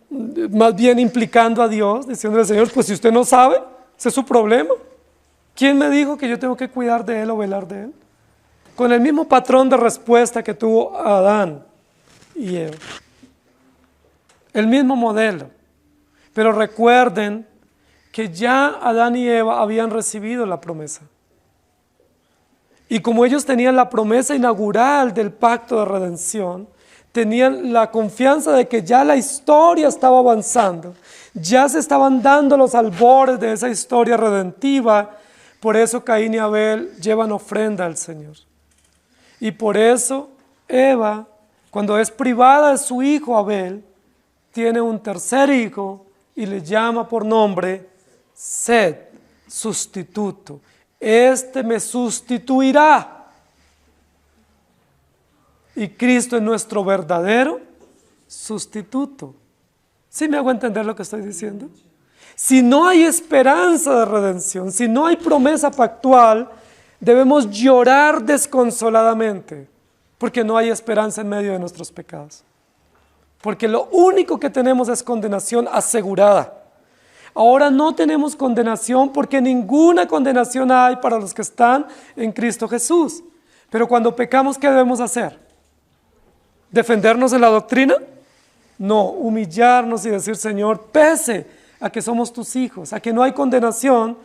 más bien implicando a Dios, diciéndole, Señor, pues si usted no sabe, ese es su problema. ¿Quién me dijo que yo tengo que cuidar de él o velar de él? Con el mismo patrón de respuesta que tuvo Adán. y Eva. El mismo modelo. Pero recuerden que ya Adán y Eva habían recibido la promesa. Y como ellos tenían la promesa inaugural del pacto de redención, tenían la confianza de que ya la historia estaba avanzando, ya se estaban dando los albores de esa historia redentiva. Por eso Caín y Abel llevan ofrenda al Señor. Y por eso Eva, cuando es privada de su hijo Abel, tiene un tercer hijo y le llama por nombre Set, sustituto. Este me sustituirá. Y Cristo es nuestro verdadero sustituto. ¿Sí me hago entender lo que estoy diciendo? Si no hay esperanza de redención, si no hay promesa pactual, debemos llorar desconsoladamente, porque no hay esperanza en medio de nuestros pecados. Porque lo único que tenemos es condenación asegurada. Ahora no tenemos condenación porque ninguna condenación hay para los que están en Cristo Jesús. Pero cuando pecamos, ¿qué debemos hacer? ¿Defendernos de la doctrina? No, humillarnos y decir, Señor, pese a que somos tus hijos, a que no hay condenación,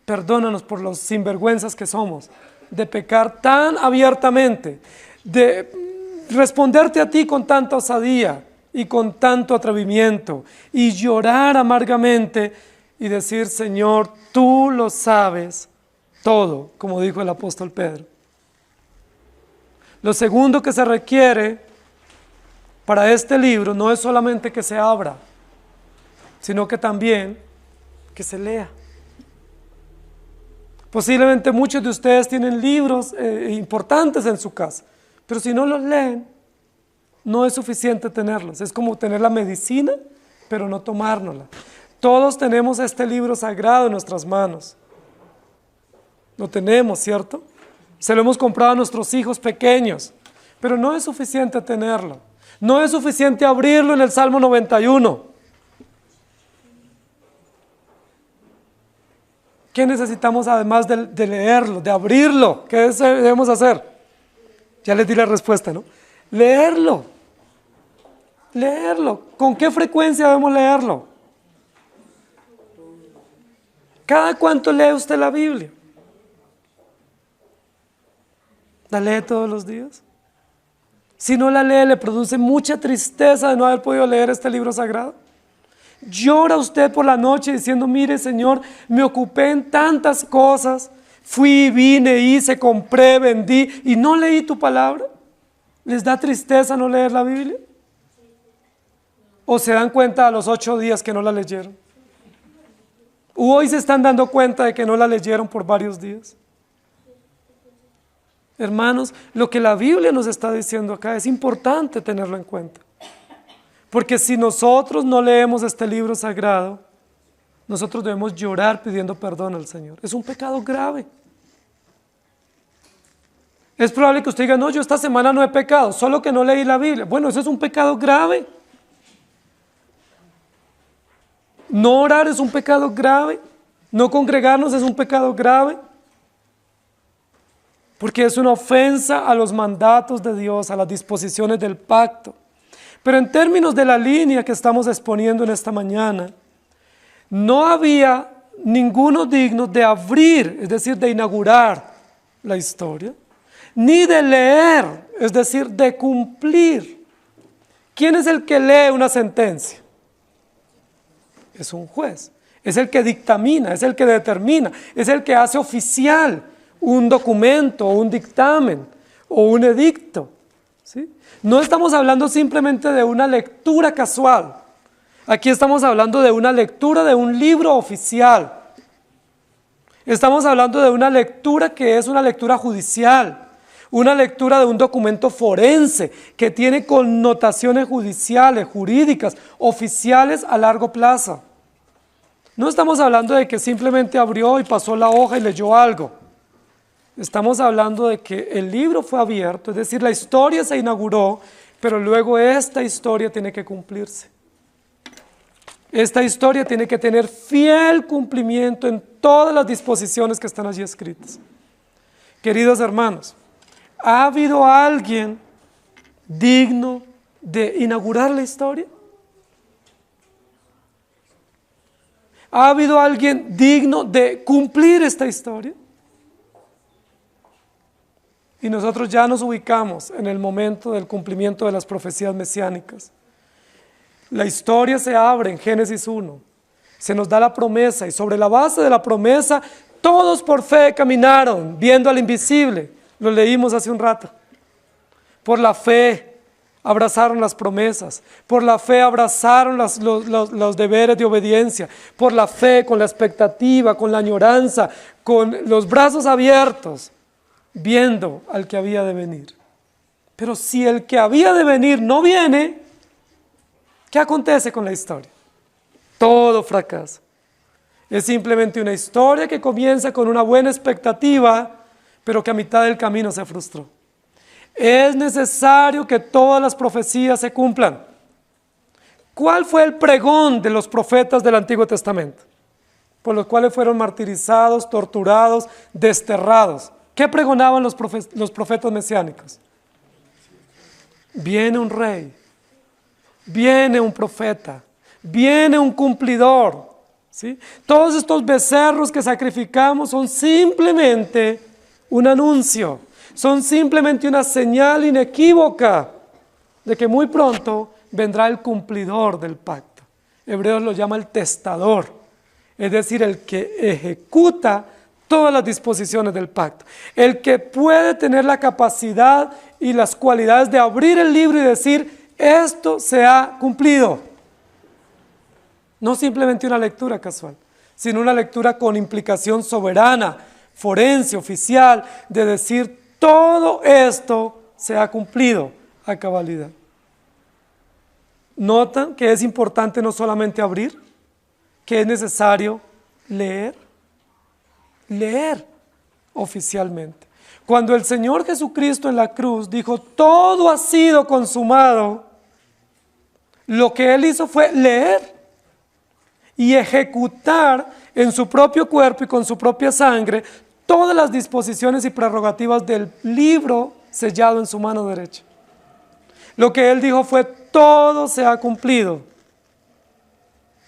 perdónanos por los sinvergüenzas que somos, de pecar tan abiertamente, de responderte a ti con tanta osadía y con tanto atrevimiento, y llorar amargamente y decir, Señor, tú lo sabes todo, como dijo el apóstol Pedro. Lo segundo que se requiere para este libro no es solamente que se abra, sino que también que se lea. Posiblemente muchos de ustedes tienen libros importantes en su casa, pero si no los leen, no es suficiente tenerlos. Es como tener la medicina, pero no tomárnosla. Todos tenemos este libro sagrado en nuestras manos. Lo tenemos, ¿cierto? Se lo hemos comprado a nuestros hijos pequeños, pero no es suficiente tenerlo. No es suficiente abrirlo en el Salmo 91. ¿Qué necesitamos además de leerlo, de abrirlo? ¿Qué debemos hacer? Ya les di la respuesta, ¿no? Leerlo. Leerlo. ¿Con qué frecuencia debemos leerlo? ¿Cada cuánto lee usted la Biblia? ¿La lee todos los días? Si no la lee, le produce mucha tristeza de no haber podido leer este libro sagrado. ¿Llora usted por la noche diciendo, mire Señor, me ocupé en tantas cosas, fui, vine, hice, compré, vendí y no leí tu palabra? ¿Les da tristeza no leer la Biblia? ¿O se dan cuenta a los 8 días que no la leyeron? ¿O hoy se están dando cuenta de que no la leyeron por varios días? Hermanos, lo que la Biblia nos está diciendo acá es importante tenerlo en cuenta. Porque si nosotros no leemos este libro sagrado, nosotros debemos llorar pidiendo perdón al Señor. Es un pecado grave. Es probable que usted diga, no, yo esta semana no he pecado, solo que no leí la Biblia. Bueno, eso es un pecado grave. No orar es un pecado grave. No congregarnos es un pecado grave. Porque es una ofensa a los mandatos de Dios, a las disposiciones del pacto. Pero en términos de la línea que estamos exponiendo en esta mañana, no había ninguno digno de abrir, es decir, de inaugurar la historia, ni de leer, es decir, de cumplir. ¿Quién es el que lee una sentencia? Es un juez, es el que dictamina, es el que determina, es el que hace oficial un documento, un dictamen o un edicto. ¿Sí? No estamos hablando simplemente de una lectura casual. Aquí estamos hablando de una lectura de un libro oficial. Estamos hablando de una lectura que es una lectura judicial, una lectura de un documento forense que tiene connotaciones judiciales, jurídicas, oficiales a largo plazo. No estamos hablando de que simplemente abrió y pasó la hoja y leyó algo. Estamos hablando de que el libro fue abierto, es decir, la historia se inauguró, pero luego esta historia tiene que cumplirse. Esta historia tiene que tener fiel cumplimiento en todas las disposiciones que están allí escritas. Queridos hermanos, ¿ha habido alguien digno de inaugurar la historia? ¿Ha habido alguien digno de cumplir esta historia? Y nosotros ya nos ubicamos en el momento del cumplimiento de las profecías mesiánicas. La historia se abre en Génesis 1. Se nos da la promesa y sobre la base de la promesa todos por fe caminaron viendo al invisible. Lo leímos hace un rato. Por la fe abrazaron las promesas. Por la fe abrazaron los deberes de obediencia. Por la fe, con la expectativa, con la añoranza, con los brazos abiertos, viendo al que había de venir. Pero si el que había de venir no viene, ¿qué acontece con la historia? Todo fracasa. Es simplemente una historia que comienza con una buena expectativa, pero que a mitad del camino se frustró. Es necesario que todas las profecías se cumplan. ¿Cuál fue el pregón de los profetas del Antiguo Testamento? Por los cuales fueron martirizados, torturados, desterrados. ¿Qué pregonaban los profetas mesiánicos? Viene un rey, viene un profeta, viene un cumplidor, ¿sí? Todos estos becerros que sacrificamos son simplemente un anuncio, son simplemente una señal inequívoca de que muy pronto vendrá el cumplidor del pacto. Hebreos lo llama el testador, es decir, el que ejecuta todas las disposiciones del pacto, el que puede tener la capacidad y las cualidades de abrir el libro y decir, esto se ha cumplido. No simplemente una lectura casual, sino una lectura con implicación soberana, forense, oficial, de decir, todo esto se ha cumplido a cabalidad. Notan que es importante no solamente abrir, que es necesario leer oficialmente. Cuando el Señor Jesucristo en la cruz dijo, todo ha sido consumado, lo que Él hizo fue leer y ejecutar en su propio cuerpo y con su propia sangre todas las disposiciones y prerrogativas del libro sellado en su mano derecha. Lo que Él dijo fue, todo se ha cumplido.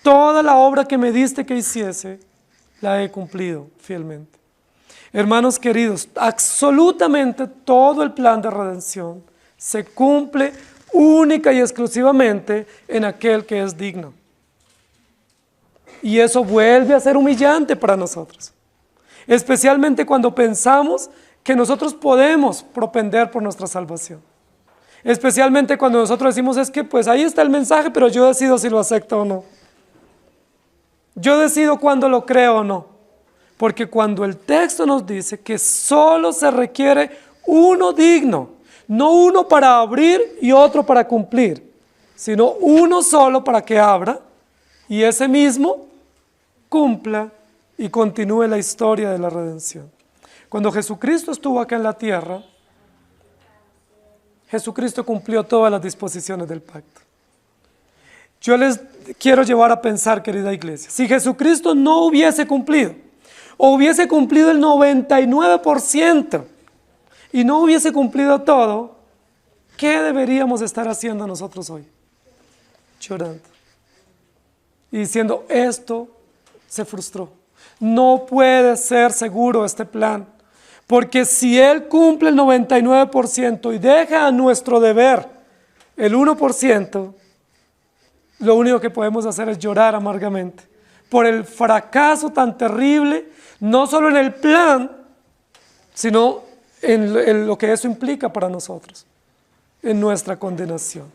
Toda la obra que me diste que hiciese, la he cumplido fielmente. Hermanos queridos, absolutamente todo el plan de redención se cumple única y exclusivamente en aquel que es digno. Y eso vuelve a ser humillante para nosotros, especialmente cuando pensamos que nosotros podemos propender por nuestra salvación. Especialmente cuando nosotros decimos, es que pues ahí está el mensaje, pero yo decido si lo acepto o no. Yo decido cuándo lo creo o no. Porque cuando el texto nos dice que solo se requiere uno digno, no uno para abrir y otro para cumplir, sino uno solo para que abra y ese mismo cumpla y continúe la historia de la redención. Cuando Jesucristo estuvo acá en la tierra, Jesucristo cumplió todas las disposiciones del pacto. Yo les quiero llevar a pensar, querida iglesia, si Jesucristo no hubiese cumplido, o hubiese cumplido el 99% y no hubiese cumplido todo, ¿qué deberíamos estar haciendo nosotros hoy? Llorando y diciendo, esto se frustró. No puede ser seguro este plan, porque si Él cumple el 99% y deja a nuestro deber el 1%, lo único que podemos hacer es llorar amargamente por el fracaso tan terrible, no solo en el plan, sino en lo que eso implica para nosotros, en nuestra condenación.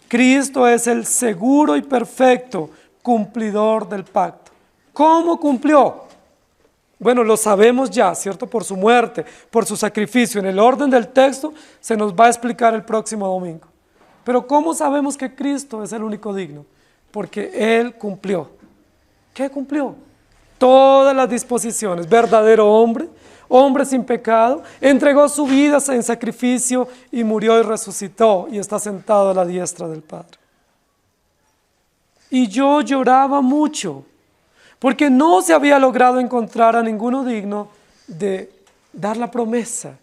Cristo es el seguro y perfecto cumplidor del pacto. ¿Cómo cumplió? Bueno, lo sabemos ya, ¿cierto? Por su muerte, por su sacrificio. En el orden del texto se nos va a explicar el próximo domingo. Pero ¿cómo sabemos que Cristo es el único digno? Porque Él cumplió. ¿Qué cumplió? Todas las disposiciones. Verdadero hombre, hombre sin pecado, entregó su vida en sacrificio y murió y resucitó y está sentado a la diestra del Padre. Y yo lloraba mucho, porque no se había logrado encontrar a ninguno digno de dar la promesa,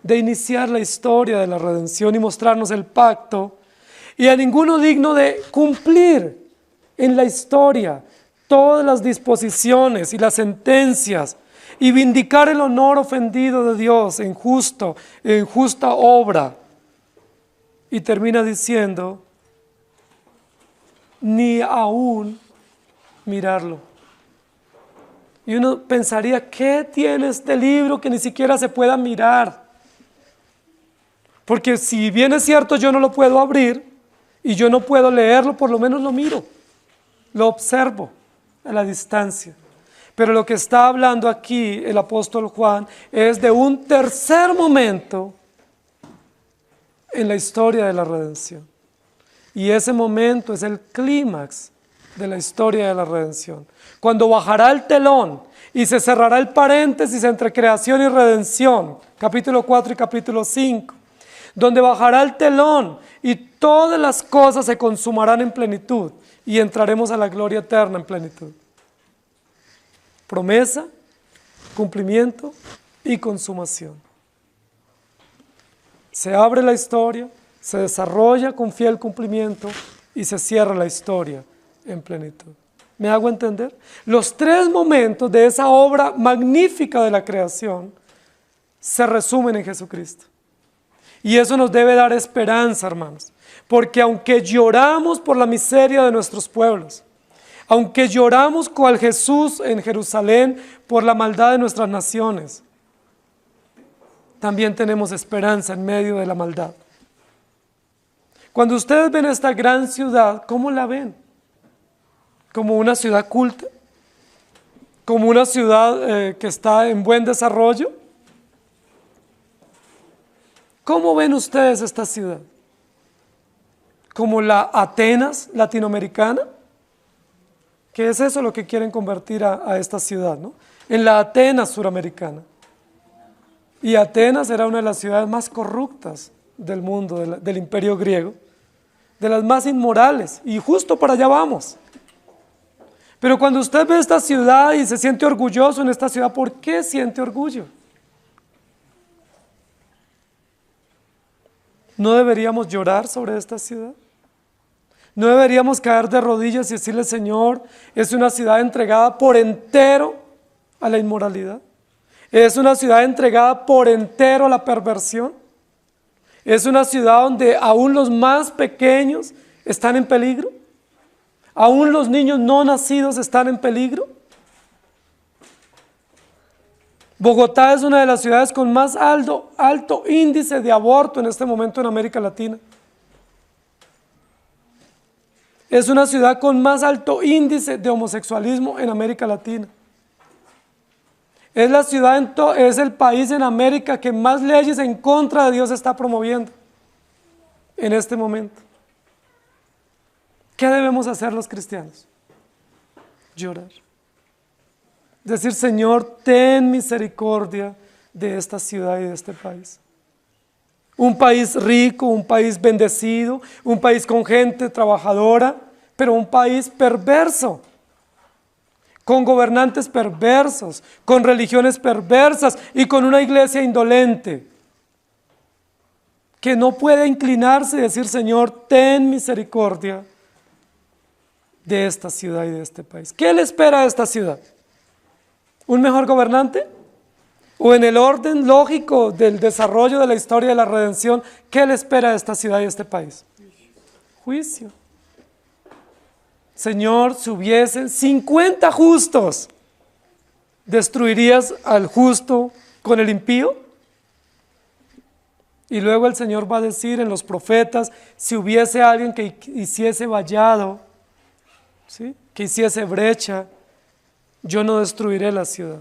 de iniciar la historia de la redención y mostrarnos el pacto. y a ninguno digno de cumplir en la historia todas las disposiciones y las sentencias y vindicar el honor ofendido de Dios en justa obra. Y termina diciendo, ni aún mirarlo. Y uno pensaría, ¿qué tiene este libro que ni siquiera se pueda mirar? Porque si bien es cierto yo no lo puedo abrir y yo no puedo leerlo, por lo menos lo miro, lo observo a la distancia. Pero lo que está hablando aquí el apóstol Juan es de un tercer momento en la historia de la redención. Y ese momento es el clímax de la historia de la redención. Cuando bajará el telón y se cerrará el paréntesis entre creación y redención, capítulo 4 y capítulo 5, donde bajará el telón y todas las cosas se consumarán en plenitud y entraremos a la gloria eterna en plenitud. Promesa, cumplimiento y consumación. Se abre la historia, se desarrolla con fiel cumplimiento y se cierra la historia en plenitud. ¿Me hago entender? Los tres momentos de esa obra magnífica de la creación se resumen en Jesucristo. Y eso nos debe dar esperanza, hermanos, porque aunque lloramos por la miseria de nuestros pueblos, aunque lloramos cual Jesús en Jerusalén por la maldad de nuestras naciones, también tenemos esperanza en medio de la maldad. Cuando ustedes ven esta gran ciudad, ¿cómo la ven? ¿Como una ciudad culta? ¿Como una ciudad que está en buen desarrollo? ¿Cómo ven ustedes esta ciudad? ¿Como la Atenas latinoamericana? ¿Qué es eso lo que quieren convertir a esta ciudad, ¿no? En la Atenas suramericana. Y Atenas era una de las ciudades más corruptas del mundo, del imperio griego, de las más inmorales, y justo para allá vamos. Pero cuando usted ve esta ciudad y se siente orgulloso en esta ciudad, ¿por qué siente orgullo? ¿No deberíamos llorar sobre esta ciudad? ¿No deberíamos caer de rodillas y decirle, Señor, es una ciudad entregada por entero a la inmoralidad? ¿Es una ciudad entregada por entero a la perversión? ¿Es una ciudad donde aún los más pequeños están en peligro? ¿Aún los niños no nacidos están en peligro? Bogotá es una de las ciudades con más alto índice de aborto en este momento en América Latina. Es una ciudad con más alto índice de homosexualismo en América Latina. Es el país en América que más leyes en contra de Dios está promoviendo en este momento. ¿Qué debemos hacer los cristianos? Llorar. Decir, Señor, ten misericordia de esta ciudad y de este país. Un país rico, un país bendecido, un país con gente trabajadora, pero un país perverso, con gobernantes perversos, con religiones perversas y con una iglesia indolente, que no puede inclinarse y decir, Señor, ten misericordia de esta ciudad y de este país. ¿Qué le espera a esta ciudad? ¿Un mejor gobernante? ¿O en el orden lógico del desarrollo de la historia de la redención, qué le espera a esta ciudad y a este país? Juicio. Señor, si hubiesen 50 justos, ¿destruirías al justo con el impío? Y luego el Señor va a decir en los profetas, si hubiese alguien que hiciese vallado, ¿sí?, que hiciese brecha, yo no destruiré la ciudad.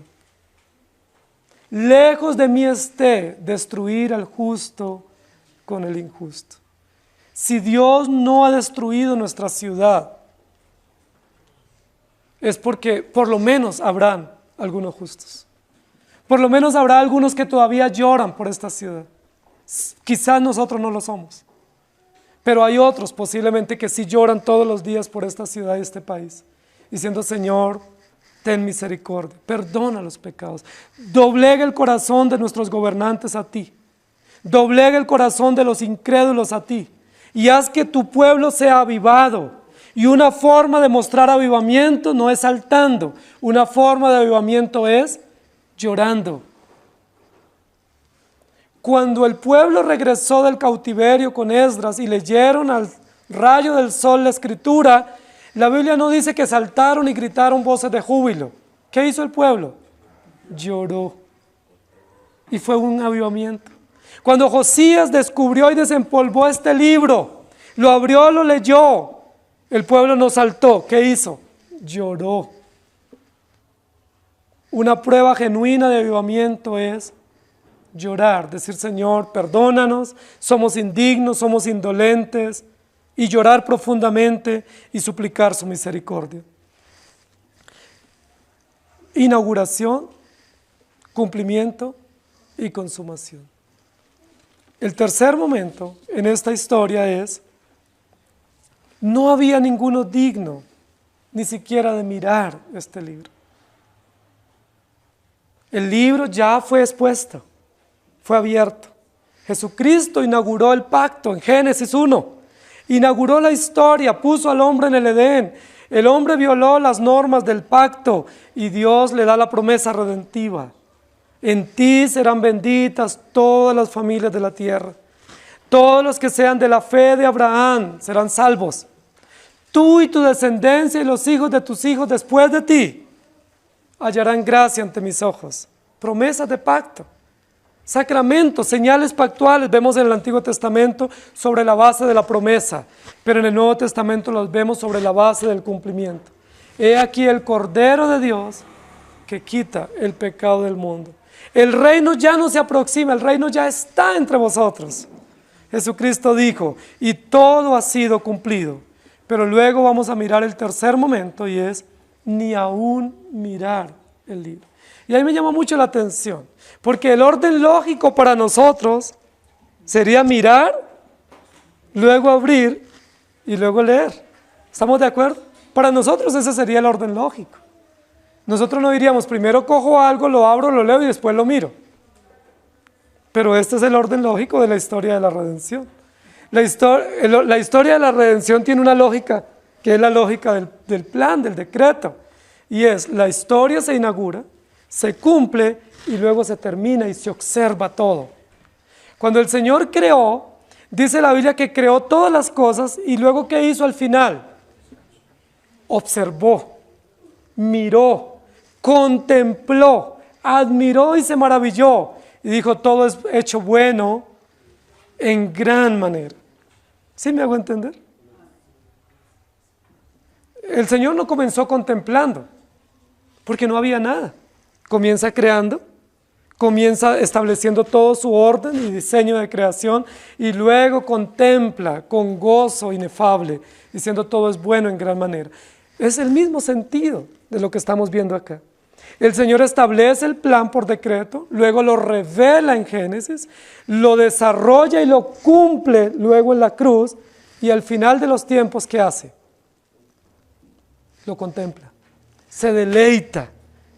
Lejos de mí esté destruir al justo con el injusto. Si Dios no ha destruido nuestra ciudad, es porque por lo menos habrán algunos justos. Por lo menos habrá algunos que todavía lloran por esta ciudad. Quizás nosotros no lo somos, pero hay otros posiblemente que sí lloran todos los días por esta ciudad y este país, diciendo, Señor, ten misericordia, perdona los pecados, doblega el corazón de nuestros gobernantes a ti, doblega el corazón de los incrédulos a ti, y haz que tu pueblo sea avivado. Y una forma de mostrar avivamiento no es saltando, una forma de avivamiento es llorando. Cuando el pueblo regresó del cautiverio con Esdras y leyeron al rayo del sol la escritura, la Biblia no dice que saltaron y gritaron voces de júbilo. ¿Qué hizo el pueblo? Lloró. Y fue un avivamiento. Cuando Josías descubrió y desempolvó este libro, lo abrió, lo leyó, el pueblo no saltó. ¿Qué hizo? Lloró. Una prueba genuina de avivamiento es llorar, decir: Señor, perdónanos, somos indignos, somos indolentes, y llorar profundamente y suplicar su misericordia. Inauguración, cumplimiento y consumación. El tercer momento en esta historia es: no había ninguno digno ni siquiera de mirar este libro. El libro ya fue expuesto, fue abierto. Jesucristo inauguró el pacto en Génesis 1. Inauguró la historia, puso al hombre en el Edén. El hombre violó las normas del pacto y Dios le da la promesa redentiva. En ti serán benditas todas las familias de la tierra. Todos los que sean de la fe de Abraham serán salvos. Tú y tu descendencia y los hijos de tus hijos después de ti hallarán gracia ante mis ojos. Promesas de pacto. Sacramentos, señales pactuales, vemos en el Antiguo Testamento sobre la base de la promesa, pero en el Nuevo Testamento los vemos sobre la base del cumplimiento. He aquí el Cordero de Dios que quita el pecado del mundo. El reino ya no se aproxima, el reino ya está entre vosotros. Jesucristo dijo, y todo ha sido cumplido. Pero luego vamos a mirar el tercer momento y es ni aún mirar el libro. Y ahí me llama mucho la atención, porque el orden lógico para nosotros sería mirar, luego abrir y luego leer. ¿Estamos de acuerdo? Para nosotros ese sería el orden lógico. Nosotros no diríamos, primero cojo algo, lo abro, lo leo y después lo miro. Pero este es el orden lógico de la historia de la redención. La historia de la redención tiene una lógica, que es la lógica del plan, del decreto. Y es, la historia se inaugura, se cumple y luego se termina y se observa todo. Cuando el Señor creó, dice la Biblia que creó todas las cosas y luego ¿qué hizo al final? Observó, miró, contempló, admiró y se maravilló y dijo: todo es hecho bueno en gran manera. ¿Sí me hago entender? El Señor no comenzó contemplando, porque no había nada. Comienza creando, comienza estableciendo todo su orden y diseño de creación y luego contempla con gozo inefable, diciendo todo es bueno en gran manera. Es el mismo sentido de lo que estamos viendo acá. El Señor establece el plan por decreto, luego lo revela en Génesis, lo desarrolla y lo cumple luego en la cruz, y al final de los tiempos, ¿qué hace? Lo contempla, se deleita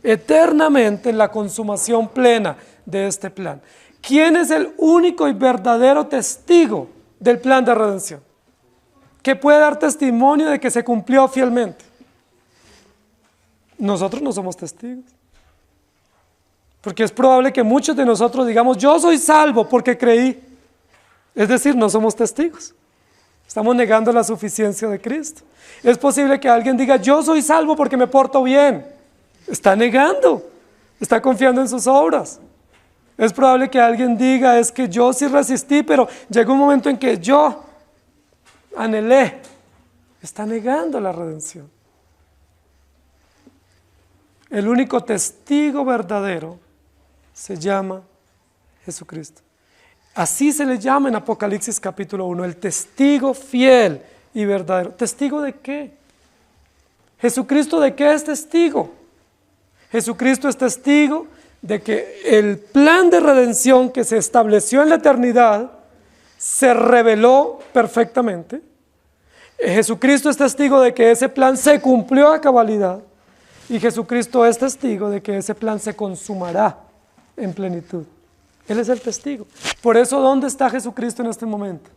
eternamente en la consumación plena de este plan. ¿Quién es el único y verdadero testigo del plan de redención? ¿Que puede dar testimonio de que se cumplió fielmente? Nosotros no somos testigos. Porque es probable que muchos de nosotros digamos, yo soy salvo porque creí. Es decir, no somos testigos. Estamos negando la suficiencia de Cristo. Es posible que alguien diga, yo soy salvo porque me porto bien. Está negando, está confiando en sus obras. Es probable que alguien diga, es que yo sí resistí, pero llegó un momento en que yo anhelé. Está negando la redención. El único testigo verdadero se llama Jesucristo. Así se le llama en Apocalipsis capítulo 1, el testigo fiel y verdadero. ¿Testigo de qué? ¿Jesucristo de qué es testigo? Jesucristo es testigo de que el plan de redención que se estableció en la eternidad se reveló perfectamente. Jesucristo es testigo de que ese plan se cumplió a cabalidad. Y Jesucristo es testigo de que ese plan se consumará en plenitud. Él es el testigo. Por eso, ¿dónde está Jesucristo en este momento?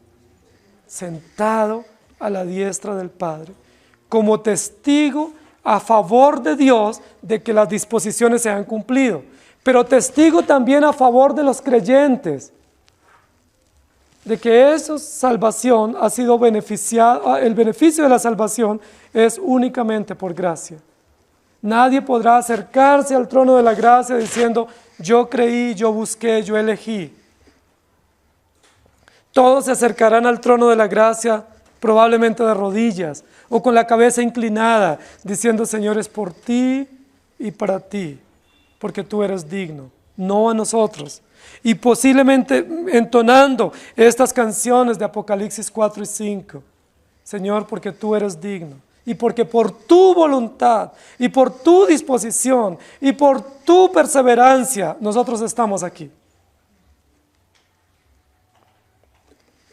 sentado a la diestra del Padre, como testigo a favor de Dios de que las disposiciones se han cumplido, pero testigo también a favor de los creyentes, de que esa salvación ha sido beneficiada, el beneficio de la salvación es únicamente por gracia. Nadie podrá acercarse al trono de la gracia diciendo, yo creí, yo busqué, yo elegí. Todos se acercarán al trono de la gracia probablemente de rodillas o con la cabeza inclinada, diciendo, Señor, es por ti y para ti, porque tú eres digno, no a nosotros. Y posiblemente entonando estas canciones de Apocalipsis 4 y 5, Señor, porque tú eres digno, y porque por tu voluntad, y por tu disposición, y por tu perseverancia, nosotros estamos aquí.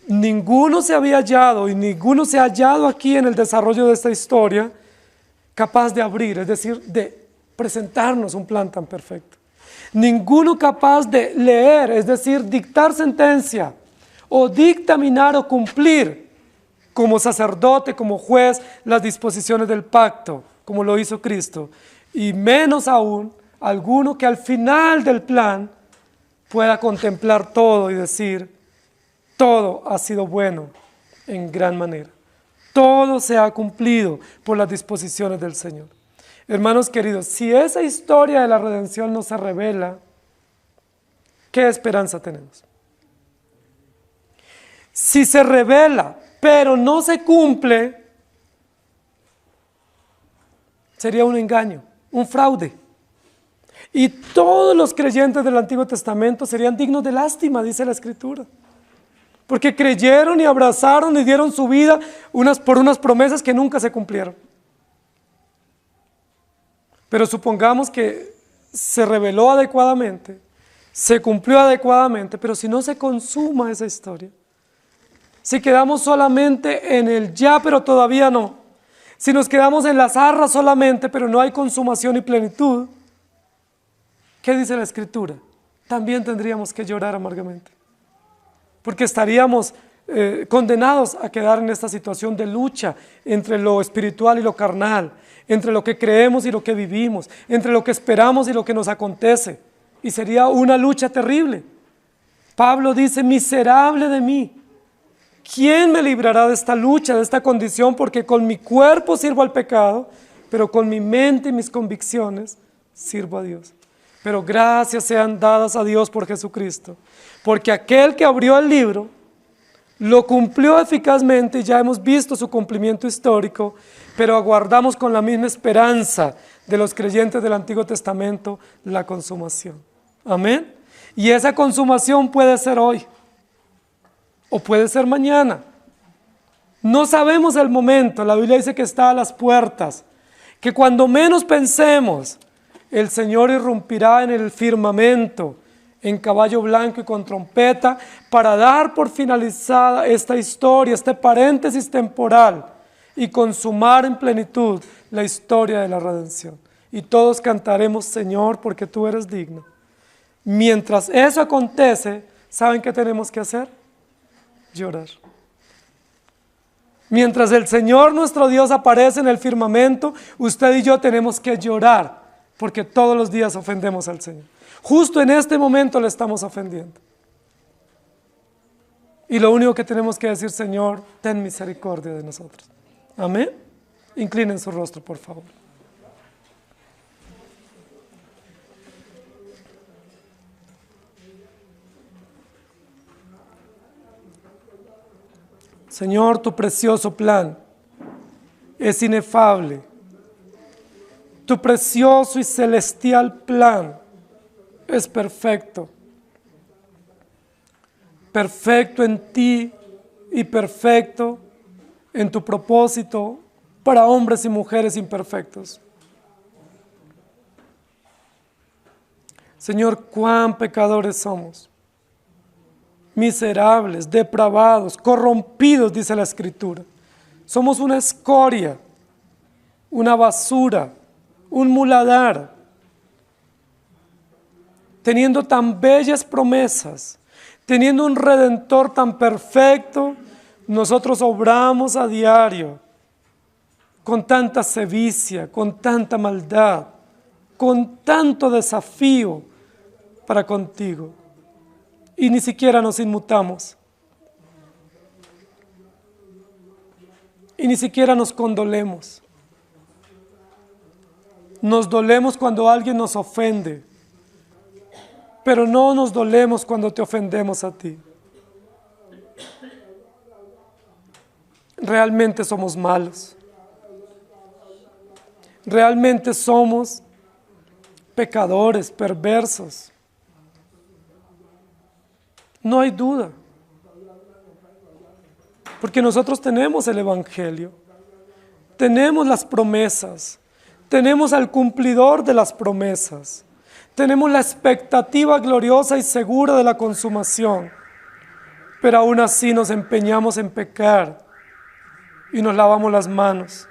Ninguno se había hallado y ninguno se ha hallado aquí en el desarrollo de esta historia capaz de abrir, es decir, de presentarnos un plan tan perfecto. Ninguno capaz de leer, es decir, dictar sentencia o dictaminar o cumplir como sacerdote, como juez, las disposiciones del pacto, como lo hizo Cristo. Y menos aún, alguno que al final del plan pueda contemplar todo y decir, todo ha sido bueno en gran manera. Todo se ha cumplido por las disposiciones del Señor. Hermanos queridos, si esa historia de la redención no se revela, ¿qué esperanza tenemos? Si se revela, pero no se cumple, sería un engaño, un fraude. Y todos los creyentes del Antiguo Testamento serían dignos de lástima, dice la Escritura. Porque creyeron y abrazaron y dieron su vida por unas promesas que nunca se cumplieron. Pero supongamos que se reveló adecuadamente, se cumplió adecuadamente, pero si no se consuma esa historia, si quedamos solamente en el ya pero todavía no, si nos quedamos en las arras solamente pero no hay consumación y plenitud, ¿qué dice la Escritura? También tendríamos que llorar amargamente. Porque estaríamos condenados a quedar en esta situación de lucha entre lo espiritual y lo carnal, entre lo que creemos y lo que vivimos, entre lo que esperamos y lo que nos acontece. Y sería una lucha terrible. Pablo dice, miserable de mí, ¿quién me librará de esta lucha, de esta condición? Porque con mi cuerpo sirvo al pecado, pero con mi mente y mis convicciones sirvo a Dios. Pero gracias sean dadas a Dios por Jesucristo, porque aquel que abrió el libro lo cumplió eficazmente y ya hemos visto su cumplimiento histórico, pero aguardamos con la misma esperanza de los creyentes del Antiguo Testamento la consumación. Amén. Y esa consumación puede ser hoy o puede ser mañana. No sabemos el momento. La Biblia dice que está a las puertas, que cuando menos pensemos, el Señor irrumpirá en el firmamento, en caballo blanco y con trompeta, para dar por finalizada esta historia, este paréntesis temporal, y consumar en plenitud la historia de la redención. Y todos cantaremos, Señor, porque tú eres digno. Mientras eso acontece, ¿saben qué tenemos que hacer? Llorar. Mientras el Señor nuestro Dios aparece en el firmamento, usted y yo tenemos que llorar, porque todos los días ofendemos al Señor. Justo en este momento le estamos ofendiendo. Y lo único que tenemos que decir, Señor, ten misericordia de nosotros. Amén. Inclinen su rostro, por favor. Señor, tu precioso plan es inefable. Tu precioso y celestial plan es perfecto. Perfecto en ti y perfecto en tu propósito para hombres y mujeres imperfectos. Señor, cuán pecadores somos. Miserables, depravados, corrompidos, dice la Escritura. Somos una escoria, una basura, un muladar. Teniendo tan bellas promesas, teniendo un Redentor tan perfecto, Nosotros obramos a diario con tanta sevicia, con tanta maldad, con tanto desafío para contigo, y ni siquiera nos inmutamos, y ni siquiera nos condolemos. Nos dolemos cuando alguien nos ofende, pero no nos dolemos cuando te ofendemos a ti. Realmente somos malos. Realmente somos pecadores, perversos. No hay duda. Porque nosotros tenemos el Evangelio, tenemos las promesas, tenemos al cumplidor de las promesas, tenemos la expectativa gloriosa y segura de la consumación, pero aún así nos empeñamos en pecar y nos lavamos las manos.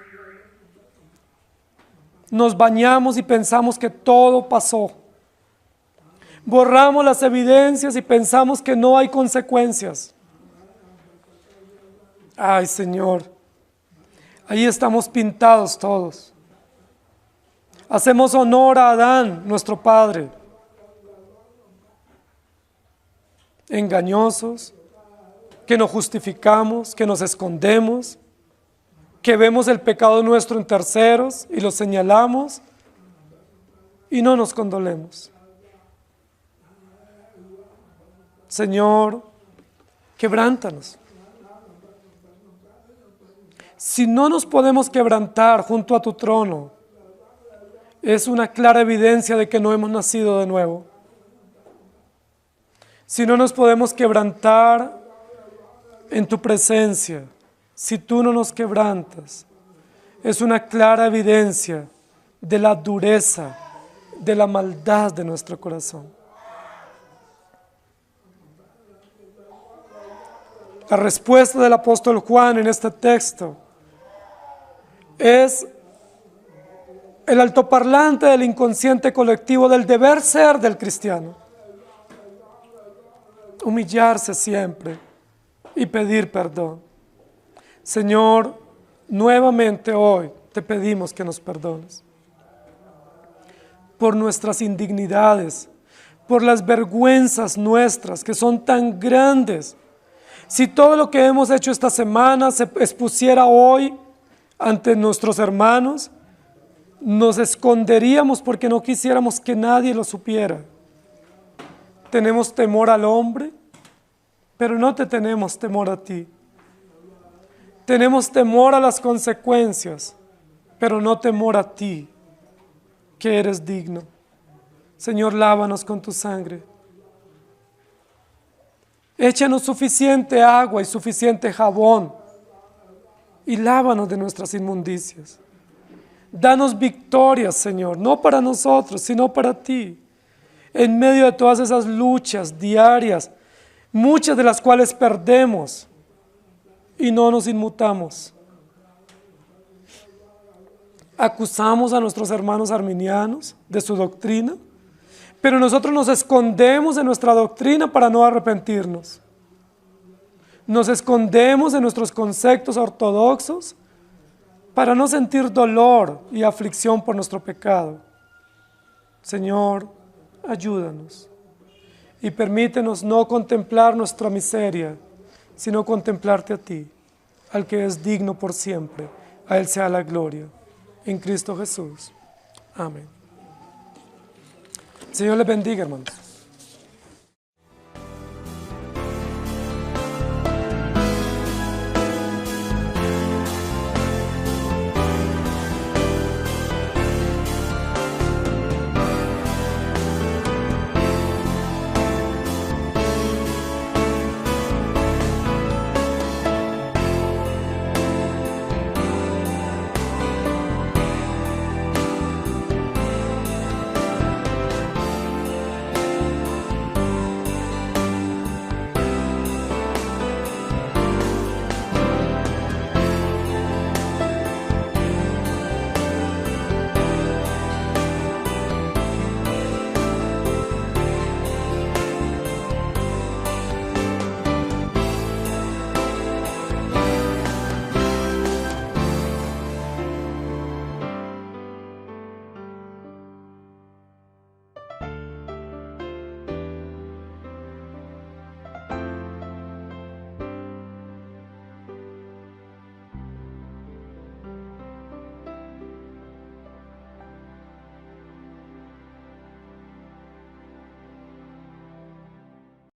Nos bañamos y pensamos que todo pasó. Borramos las evidencias y pensamos que no hay consecuencias. Ay, Señor, ahí estamos pintados todos. Hacemos honor a Adán, nuestro padre. Engañosos, que nos justificamos, que nos escondemos, que vemos el pecado nuestro en terceros y lo señalamos y no nos condolemos. Señor, quebrántanos. Si no nos podemos quebrantar junto a tu trono, es una clara evidencia de que no hemos nacido de nuevo. Si no nos podemos quebrantar en tu presencia, si tú no nos quebrantas, es una clara evidencia de la dureza, de la maldad de nuestro corazón. La respuesta del apóstol Juan en este texto es el altoparlante del inconsciente colectivo del deber ser del cristiano. Humillarse siempre y pedir perdón. Señor, nuevamente hoy te pedimos que nos perdones por nuestras indignidades, por las vergüenzas nuestras que son tan grandes. Si todo lo que hemos hecho esta semana se expusiera hoy ante nuestros hermanos, nos esconderíamos porque no quisiéramos que nadie lo supiera. Tenemos temor al hombre, pero no te tenemos temor a ti. Tenemos temor a las consecuencias, pero no temor a ti, que eres digno. Señor, lávanos con tu sangre. Échanos suficiente agua y suficiente jabón y lávanos de nuestras inmundicias. Danos victorias, Señor, no para nosotros, sino para ti. En medio de todas esas luchas diarias, muchas de las cuales perdemos y no nos inmutamos. Acusamos a nuestros hermanos arminianos de su doctrina, pero nosotros nos escondemos de nuestra doctrina para no arrepentirnos. Nos escondemos de nuestros conceptos ortodoxos para no sentir dolor y aflicción por nuestro pecado. Señor, ayúdanos y permítenos no contemplar nuestra miseria, sino contemplarte a ti, al que es digno por siempre. A Él sea la gloria. En Cristo Jesús. Amén. Señor les bendiga, hermanos.